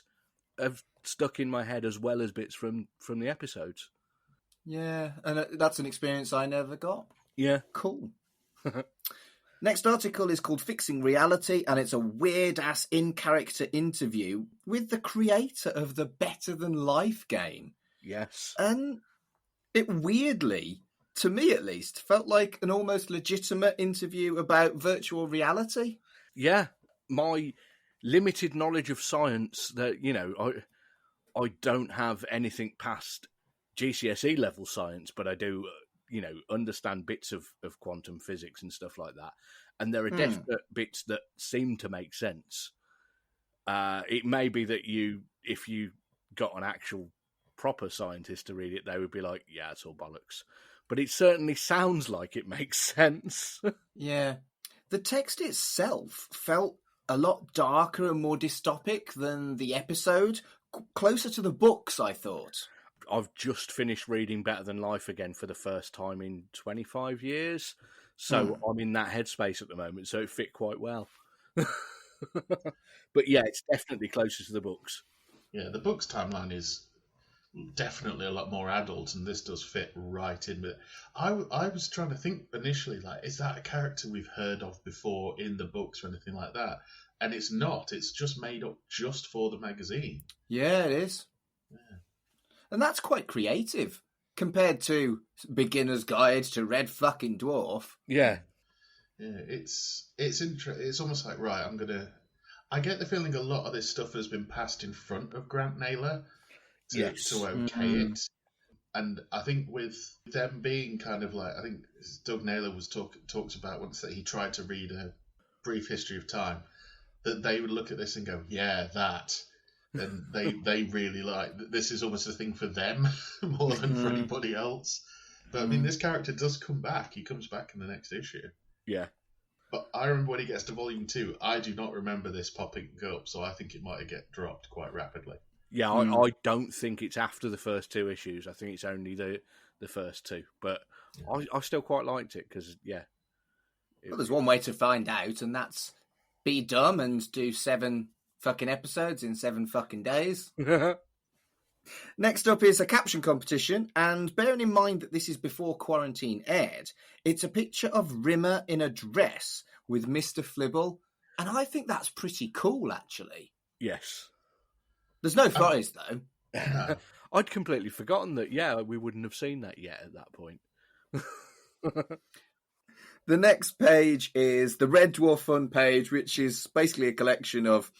have stuck in my head as well as bits from the episodes. Yeah, and that's an experience I never got. Yeah. Cool. Next article is called Fixing Reality, and it's a weird-ass in-character interview with the creator of the Better Than Life game. Yes. And it weirdly, to me at least, felt like an almost legitimate interview about virtual reality. Yeah. My limited knowledge of science that, I don't have anything past GCSE level science, but I do, understand bits of quantum physics and stuff like that. And there are definite bits that seem to make sense. It may be that if you got an actual proper scientist to read it, they would be like, yeah, it's all bollocks. But it certainly sounds like it makes sense. Yeah. The text itself felt a lot darker and more dystopic than the episode, closer to the books, I thought. I've just finished reading Better Than Life again for the first time in 25 years. So I'm in that headspace at the moment, so it fit quite well. But yeah, it's definitely closer to the books. Yeah, the book's timeline is definitely a lot more adult, and this does fit right in with it. I was trying to think initially, like, is that a character we've heard of before in the books or anything like that? And it's not. It's just made up just for the magazine. Yeah, it is. Yeah. And that's quite creative compared to Beginner's Guide to Red fucking Dwarf. Yeah. Yeah, it's it's almost like, right, I get the feeling a lot of this stuff has been passed in front of Grant Naylor to okay it. And I think with them being kind of like, I think Doug Naylor was talked about once that he tried to read A Brief History of Time, that they would look at this and go, yeah, that. and they really like this is almost a thing for them more than for anybody else. But I mean, this character does come back. He comes back in the next issue. Yeah. But I remember when he gets to volume 2, I do not remember this popping up, so I think it might get dropped quite rapidly. Yeah, I don't think it's after the first 2 issues. I think it's only the first 2. But I still quite liked it because, yeah. Well, there's one way to find out, and that's be dumb and do 7 fucking episodes in 7 fucking days. Next up is a caption competition, and bearing in mind that this is before Quarantine aired, it's a picture of Rimmer in a dress with Mr. Flibble, and I think that's pretty cool, actually. Yes. There's no photos, though. No. I'd completely forgotten that, we wouldn't have seen that yet at that point. The next page is the Red Dwarf Fun page, which is basically a collection of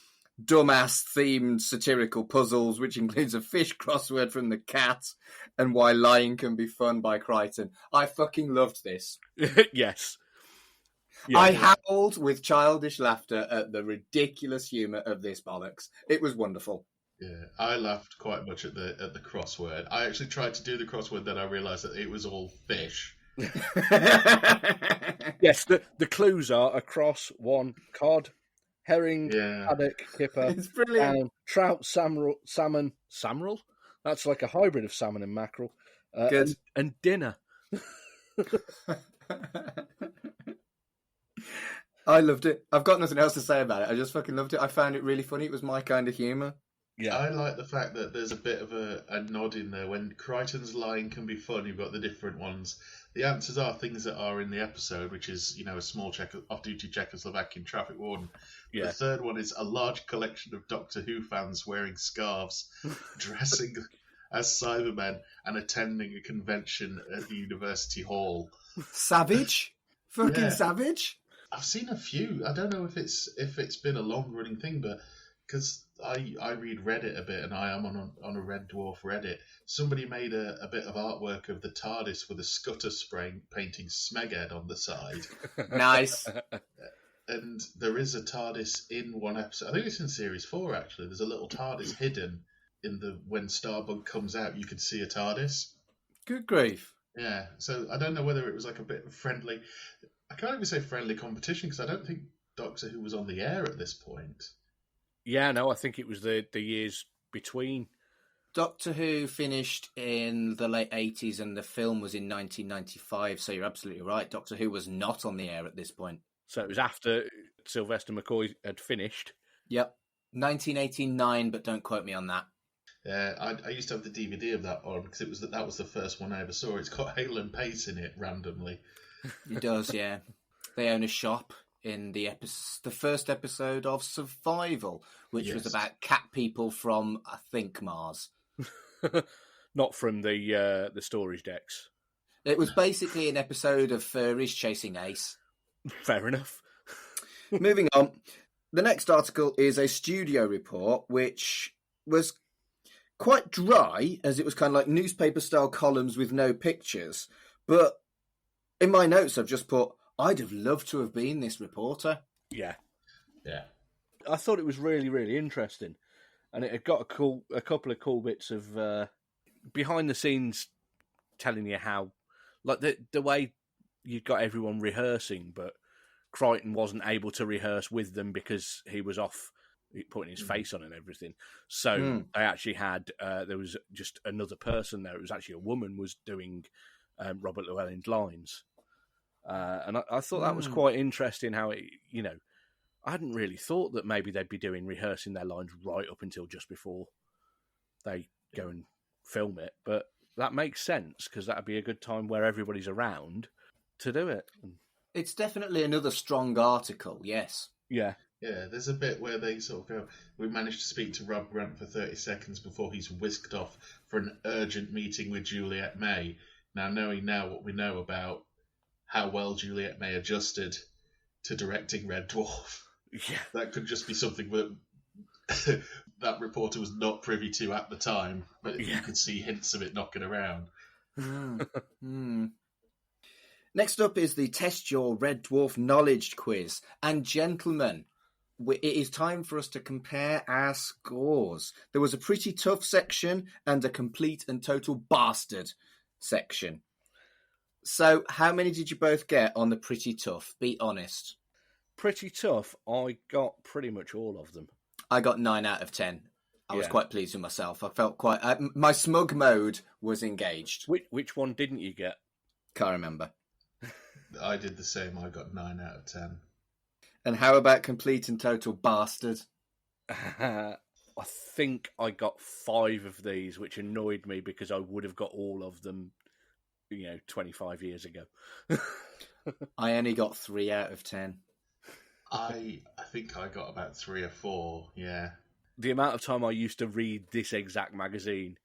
dumbass-themed satirical puzzles, which includes a fish crossword from the cat and why lying can be fun by Crichton. I fucking loved this. Yes. Yeah. I howled with childish laughter at the ridiculous humour of this bollocks. It was wonderful. Yeah, I laughed quite much at the crossword. I actually tried to do the crossword, then I realised that it was all fish. Yes, the clues are across 1 cod, herring, haddock, kipper, It's brilliant. trout, salmon, samrel? That's like a hybrid of salmon and mackerel. Good. And dinner. I loved it. I've got nothing else to say about it. I just fucking loved it. I found it really funny. It was my kind of humour. Yeah. I like the fact that there's a bit of a nod in there. When Crichton's lying can be fun, you've got the different ones. The answers are things that are in the episode, which is, a small off-duty Czechoslovakian traffic warden. Yeah. The third one is a large collection of Doctor Who fans wearing scarves, dressing as Cybermen, and attending a convention at the University Hall. Savage? Fucking Yeah. savage? I've seen a few. I don't know if it's been a long-running thing, but because I read Reddit a bit, and I am on a Red Dwarf Reddit. Somebody made a bit of artwork of the TARDIS with a scutter spray painting Smeghead on the side. Nice. And there is a TARDIS in one episode. I think it's in series 4 actually. There's a little TARDIS hidden when Starbug comes out. You can see a TARDIS. Good grief. Yeah. So I don't know whether it was like a bit of friendly. I can't even say friendly competition because I don't think Doctor Who was on the air at this point. Yeah, no, I think it was the years between. Doctor Who finished in the late 80s and the film was in 1995, so you're absolutely right. Doctor Who was not on the air at this point. So it was after Sylvester McCoy had finished. Yep. 1989, but don't quote me on that. I used to have the DVD of that on because that was the first one I ever saw. It's got Hale and Pace in it randomly. It does, yeah. They own a shop in the first episode of Survival, which was about cat people from, I think, Mars. Not from the storage decks. It was basically an episode of furries chasing Ace. Fair enough. Moving on. The next article is a studio report, which was quite dry, as it was kind of like newspaper-style columns with no pictures. But in my notes, I've just put, I'd have loved to have been this reporter. Yeah. Yeah. I thought it was really, really interesting. And it had got a couple of cool bits of behind the scenes telling you how, like the way you got everyone rehearsing, but Crichton wasn't able to rehearse with them because he was off putting his face on and everything. So they actually had, there was just another person there. It was actually a woman was doing Robert Llewellyn's lines. And I thought that was quite interesting how it, I hadn't really thought that maybe they'd be rehearsing their lines right up until just before they go and film it. But that makes sense because that'd be a good time where everybody's around to do it. It's definitely another strong article, yes. Yeah. Yeah, there's a bit where they sort of go, we managed to speak to Rob Grant for 30 seconds before he's whisked off for an urgent meeting with Juliet May. Now, knowing now what we know about how well Juliet May adjusted to directing Red Dwarf, that could just be something that that reporter was not privy to at the time, but you could see hints of it knocking around. Next up is the Test Your Red Dwarf Knowledge quiz. And gentlemen, it is time for us to compare our scores. There was a pretty tough section and a complete and total bastard section. So, how many did you both get on the pretty tough? Be honest. Pretty tough. I got pretty much all of them. I got 9 out of 10. I was quite pleased with myself. I felt quite... my smug mode was engaged. Which one didn't you get? Can't remember. I did the same. I got 9 out of 10. And how about complete and total bastard? I think I got 5 of these, which annoyed me because I would have got all of them, 25 years ago. I only got 3 out of 10. I think I got about 3 or 4, yeah. The amount of time I used to read this exact magazine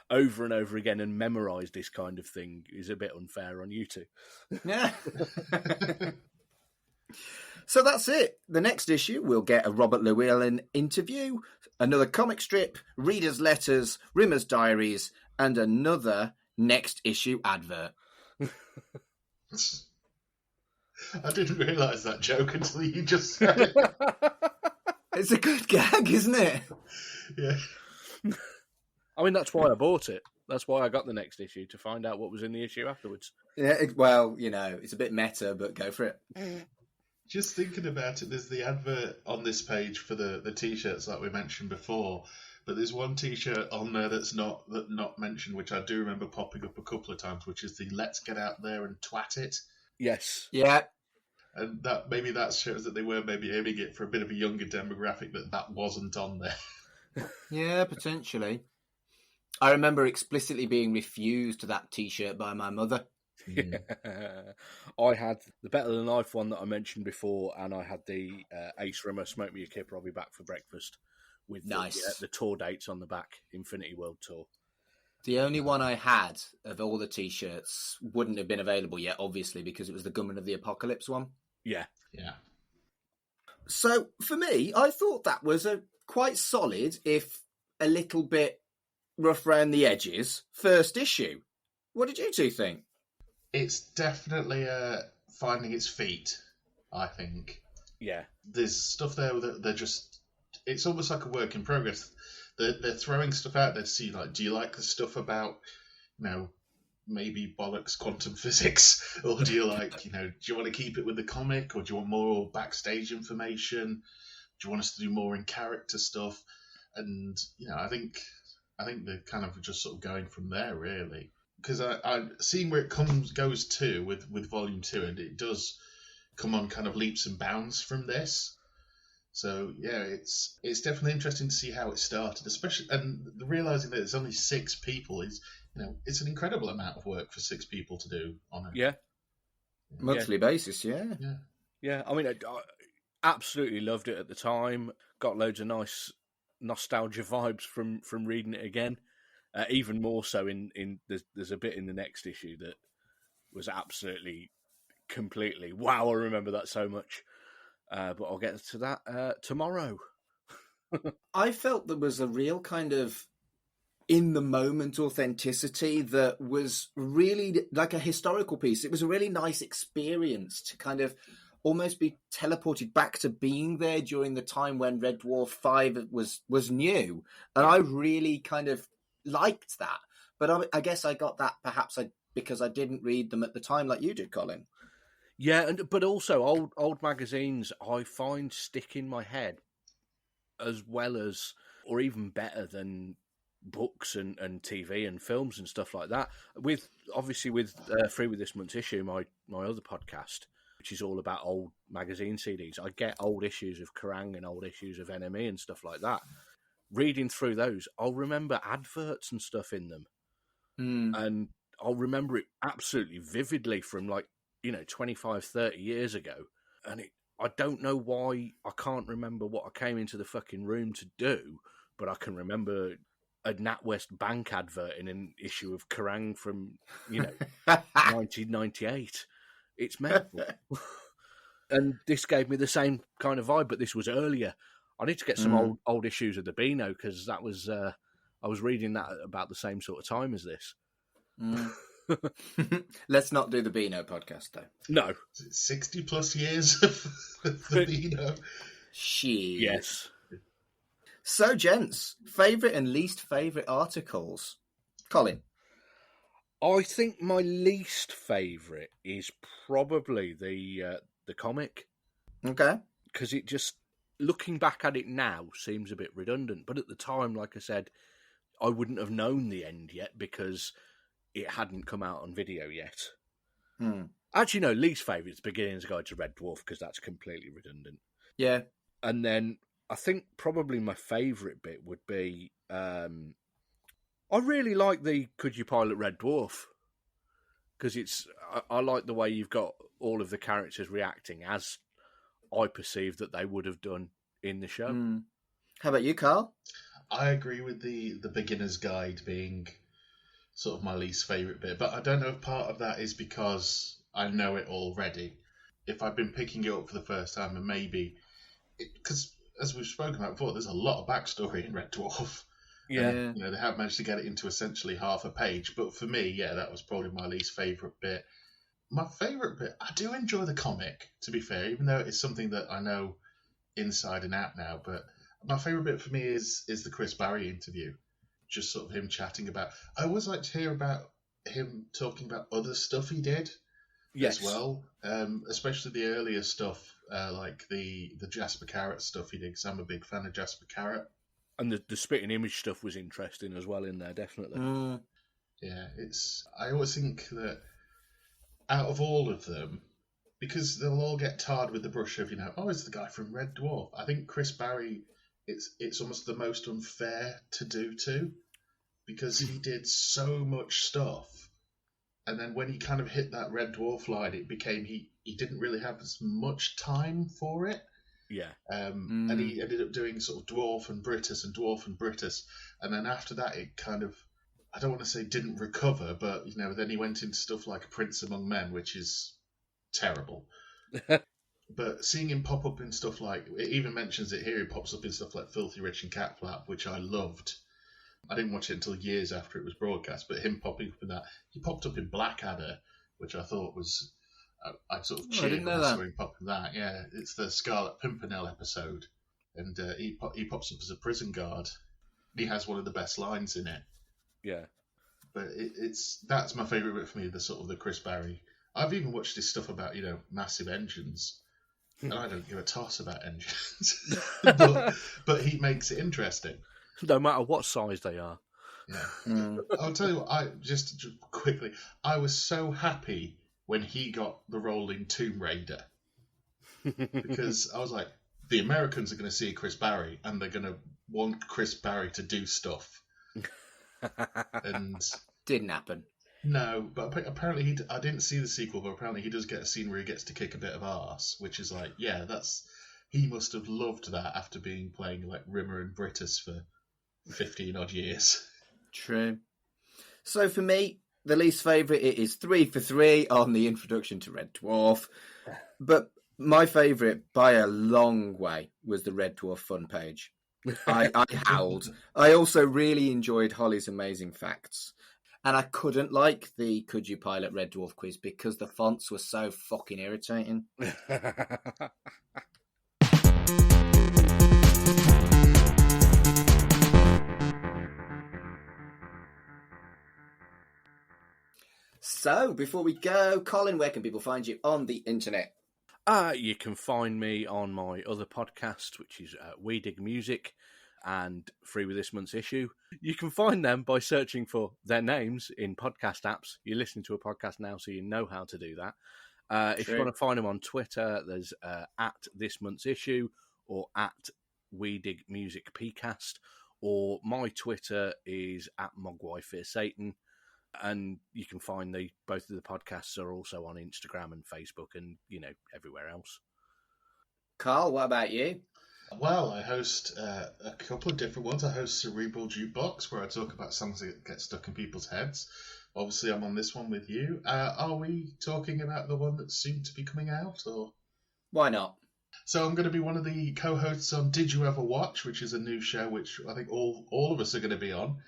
over and over again and memorise this kind of thing is a bit unfair on you two. Yeah. So that's it. The next issue, we'll get a Robert Llewellyn interview, another comic strip, readers' letters, Rimmer's diaries, and another next issue advert. I didn't realise that joke until you just said it. It's a good gag, isn't it? Yeah. I mean, that's why I bought it. That's why I got the next issue, to find out what was in the issue afterwards. Yeah, it's a bit meta, but go for it. Just thinking about it, there's the advert on this page for the T-shirts like we mentioned before, but there's one T-shirt on there that's not mentioned, which I do remember popping up a couple of times, which is the "Let's get out there and twat it." Yes. Yeah. And that shows that they were maybe aiming it for a bit of a younger demographic, that wasn't on there. Yeah, potentially. I remember explicitly being refused that T-shirt by my mother. Yeah. I had the Better Than Life one that I mentioned before, and I had the Ace Rimmer Smoke Me a Kip, Robbie Back for Breakfast with nice. the tour dates on the back, Infinity World Tour. The only one I had of all the T-shirts wouldn't have been available yet, obviously, because it was the Gunman of the Apocalypse one. Yeah. Yeah. So, for me, I thought that was a quite solid, if a little bit rough around the edges, first issue. What did you two think? It's definitely finding its feet, I think. Yeah. There's stuff there that they're just... It's almost like a work in progress. They're throwing stuff out there to see, like, do you like the stuff about, maybe bollocks quantum physics? Or do you like, do you want to keep it with the comic? Or do you want more backstage information? Do you want us to do more in character stuff? And, I think they're kind of just sort of going from there, really. Because I've seen where it goes to with Volume 2, and it does come on kind of leaps and bounds from this. So, yeah, it's definitely interesting to see how it started, especially, and realising that it's only 6 people is, it's an incredible amount of work for 6 people to do on it. Yeah. Monthly basis, yeah. Yeah, I mean, I absolutely loved it at the time. Got loads of nice nostalgia vibes from reading it again. Even more so in there's a bit in the next issue that was absolutely, completely, wow, I remember that so much. But I'll get to that tomorrow. I felt there was a real kind of in-the-moment authenticity that was really like a historical piece. It was a really nice experience to kind of almost be teleported back to being there during the time when Red Dwarf 5 was new. And I really kind of liked that. But I guess I got that perhaps because I didn't read them at the time like you did, Colin. Yeah, but also old magazines I find stick in my head as well as, or even better than books and TV and films and stuff like that. With Free With This Month's Issue, my other podcast, which is all about old magazine CDs, I get old issues of Kerrang and old issues of NME and stuff like that. Reading through those, I'll remember adverts and stuff in them. And I'll remember it absolutely vividly from 25, 30 years ago. And I don't know why I can't remember what I came into the fucking room to do, but I can remember a NatWest Bank advert in an issue of Kerrang from, 1998. It's mental. And this gave me the same kind of vibe, but this was earlier. I need to get some old issues of the Beano, because that was I was reading that at about the same sort of time as this. Let's not do the Beano podcast, though. No. 60 plus years of the Beano. Shit. Yes. So, gents, favourite and least favourite articles? Colin? I think my least favourite is probably the comic, Okay. because it just, looking back at it now, seems a bit redundant. But at the time, like I said, I wouldn't have known the end yet because it hadn't come out on video yet. Actually, no, least favourite's Beginner's Guide to Red Dwarf, because that's completely redundant. Yeah. And then I think probably my favourite bit would be, I really like the Could You Pilot Red Dwarf? Because I like the way you've got all of the characters reacting as I perceive that they would have done in the show. How about you, Carl? I agree with the beginner's guide being sort of my least favourite bit, but I don't know if part of that is because I know it already. If I've been picking it up for the first time, and maybe because as we've spoken about before, there's a lot of backstory in Red Dwarf. Yeah. You know, they have managed to get it into essentially half a page, but for me, yeah, that was probably my least favourite bit. My favourite bit, I do enjoy the comic, to be fair, even though it's something that I know inside and out now, but my favourite bit for me is the Chris Barry interview. Just sort of him chatting about... I always like to hear about him talking about other stuff he did as well, especially the earlier stuff, like the Jasper Carrot stuff he did, because I'm a big fan of Jasper Carrot. And the spitting image stuff was interesting as well in there, definitely. Yeah, I always think that out of all of them, because they'll all get tarred with the brush of, it's the guy from Red Dwarf. I think Chris Barry, it's almost the most unfair to do to, because he did so much stuff. And then when he kind of hit that Red Dwarf line, it became he didn't really have as much time for it. Yeah. And he ended up doing sort of Dwarf and Britus. And then after that, it kind of, I don't want to say didn't recover, but, then he went into stuff like A Prince Among Men, which is terrible. But seeing him pop up in stuff like, it even mentions it here, he pops up in stuff like Filthy Rich and Cat Flap, which I loved. I didn't watch it until years after it was broadcast, but him popping up in that, he popped up in Blackadder, which I thought was, I sort of cheered when I saw him pop in that. Yeah, it's the Scarlet Pimpernel episode, and he pops up as a prison guard. He has one of the best lines in it. Yeah, but that's my favourite bit for me. The sort of the Chris Barry. I've even watched his stuff about massive engines, and I don't give a toss about engines, but he makes it interesting. No matter what size they are. Yeah. I'll tell you what, just quickly, I was so happy when he got the role in Tomb Raider. Because I was like, the Americans are going to see Chris Barry and they're going to want Chris Barry to do stuff. And didn't happen. No, but apparently I didn't see the sequel, but apparently he does get a scene where he gets to kick a bit of arse, which is like, yeah, he must have loved that after playing like Rimmer and Britus for 15 odd years. True. So for me, the least favourite, it is 3 for 3 on the introduction to Red Dwarf. But my favourite by a long way was the Red Dwarf fun page. I howled. I also really enjoyed Holly's amazing facts. And I couldn't like the Could You Pilot Red Dwarf quiz because the fonts were so fucking irritating. So, before we go, Colin, where can people find you on the internet? You can find me on my other podcast, which is We Dig Music, and free with this month's issue. You can find them by searching for their names in podcast apps. You're listening to a podcast now, so you know how to do that. If you want to find them on Twitter, there's at this month's issue or at We Dig Music PCast, or my Twitter is at Mogwai Fear Satan. And you can find both of the podcasts are also on Instagram and Facebook and, everywhere else. Carl, what about you? Well, I host a couple of different ones. I host Cerebral Jukebox, where I talk about songs that get stuck in people's heads. Obviously, I'm on this one with you. Are we talking about the one that's soon to be coming out? Or why not? So I'm going to be one of the co-hosts on Did You Ever Watch, which is a new show which I think all of us are going to be on.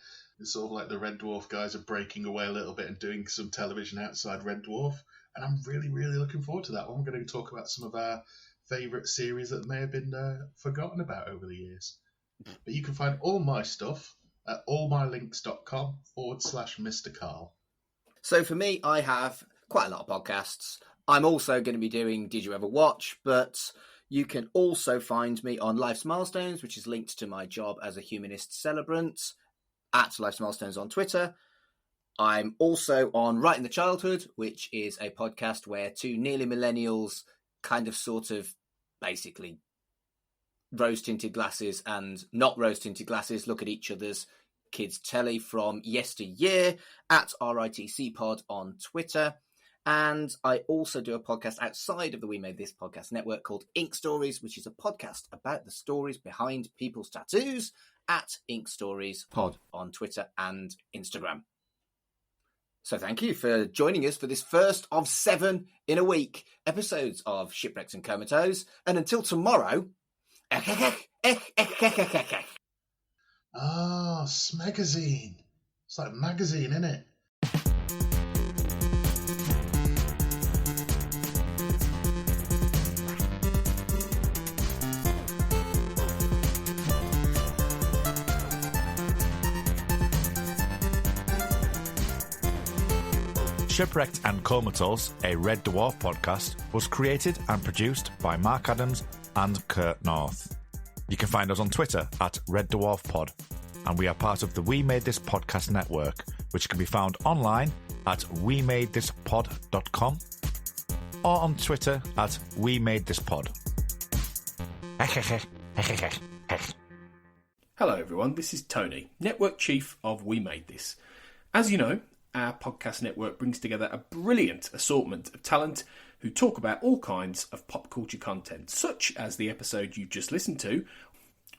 It's sort of like the Red Dwarf guys are breaking away a little bit and doing some television outside Red Dwarf. And I'm really, really looking forward to that one. We're going to talk about some of our favourite series that may have been forgotten about over the years. But you can find all my stuff at allmylinks.com/Mr. Carl. So for me, I have quite a lot of podcasts. I'm also going to be doing Did You Ever Watch? But you can also find me on Life's Milestones, which is linked to my job as a humanist celebrant, at Life's Milestones on Twitter. I'm also on Right in the Childhood, which is a podcast where two nearly millennials kind of sort of basically rose-tinted glasses and not rose-tinted glasses look at each other's kids' telly from yesteryear, at RITC Pod on Twitter. And I also do a podcast outside of the We Made This podcast network called Ink Stories, which is a podcast about the stories behind people's tattoos, at Ink Stories Pod on Twitter and Instagram. So thank you for joining us for this first of 7 in a week episodes of Shipwrecked and Comatose. And until tomorrow... Smegazine. It's like magazine, isn't it? Shipwrecked and Comatose, a Red Dwarf podcast, was created and produced by Mark Adams and Kurt North. You can find us on Twitter at Red Dwarf Pod, and we are part of the We Made This podcast network, which can be found online at wemadethispod.com or on Twitter at wemadethispod. Hello everyone, this is Tony, Network Chief of We Made This. As you know, our podcast network brings together a brilliant assortment of talent who talk about all kinds of pop culture content, such as the episode you just listened to.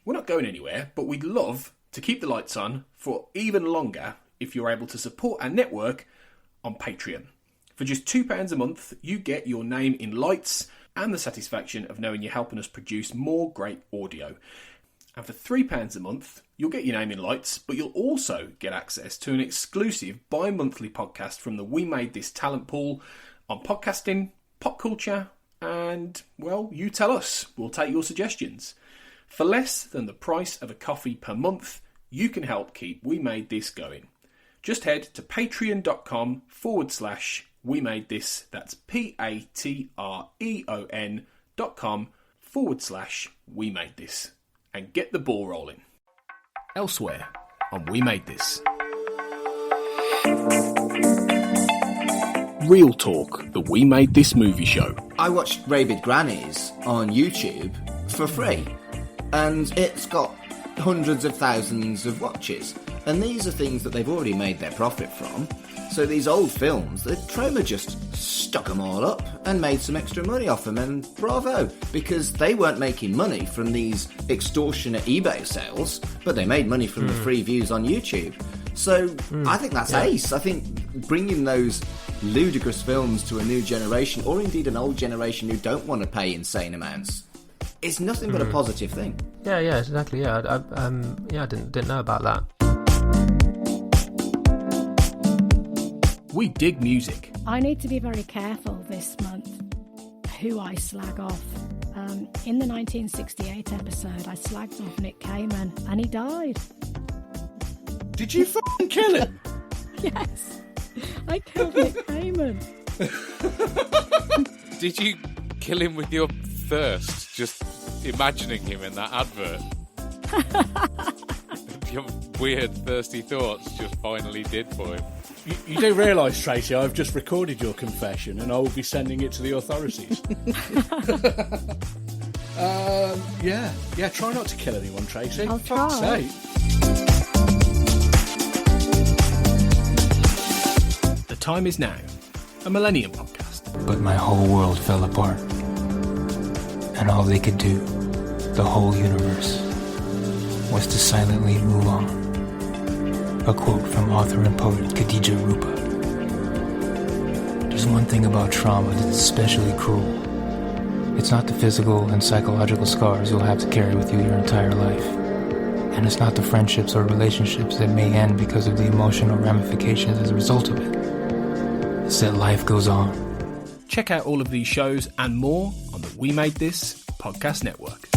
We're not going anywhere, but we'd love to keep the lights on for even longer if you're able to support our network on Patreon. For just £2 a month, you get your name in lights and the satisfaction of knowing you're helping us produce more great audio. And for £3 a month, you'll get your name in lights, but you'll also get access to an exclusive bi-monthly podcast from the We Made This talent pool on podcasting, pop culture, and, well, you tell us. We'll take your suggestions. For less than the price of a coffee per month, you can help keep We Made This going. Just head to patreon.com/We Made This. That's patreon.com/We Made This. And get the ball rolling. Elsewhere on We Made This. Real Talk, the We Made This movie show. I watched Rabid Grannies on YouTube for free, and it's got hundreds of thousands of watches. And these are things that they've already made their profit from. So these old films, the Troma just stuck them all up and made some extra money off them, and bravo, because they weren't making money from these extortionate eBay sales, but they made money from the free views on YouTube. So I think that's ace. I think bringing those ludicrous films to a new generation, or indeed an old generation who don't want to pay insane amounts, is nothing but a positive thing. Yeah, exactly. Yeah, I didn't know about that. We dig music. I need to be very careful this month who I slag off. In the 1968 episode, I slagged off Nick Cayman, and he died. Did you fucking kill him? Yes, I killed Nick Cayman. Did you kill him with your thirst? Just imagining him in that advert? Your weird, thirsty thoughts just finally did for him. You do realise, Tracy, I've just recorded your confession and I will be sending it to the authorities. Yeah, try not to kill anyone, Tracy. I'll Fuck's try. sake. The time is now. A Millennium podcast. But my whole world fell apart. And all they could do, the whole universe, was to silently move on. A quote from author and poet Khadija Rupa. There's one thing about trauma that's especially cruel. It's not the physical and psychological scars you'll have to carry with you your entire life. And it's not the friendships or relationships that may end because of the emotional ramifications as a result of it. It's that life goes on. Check out all of these shows and more on the We Made This Podcast Network.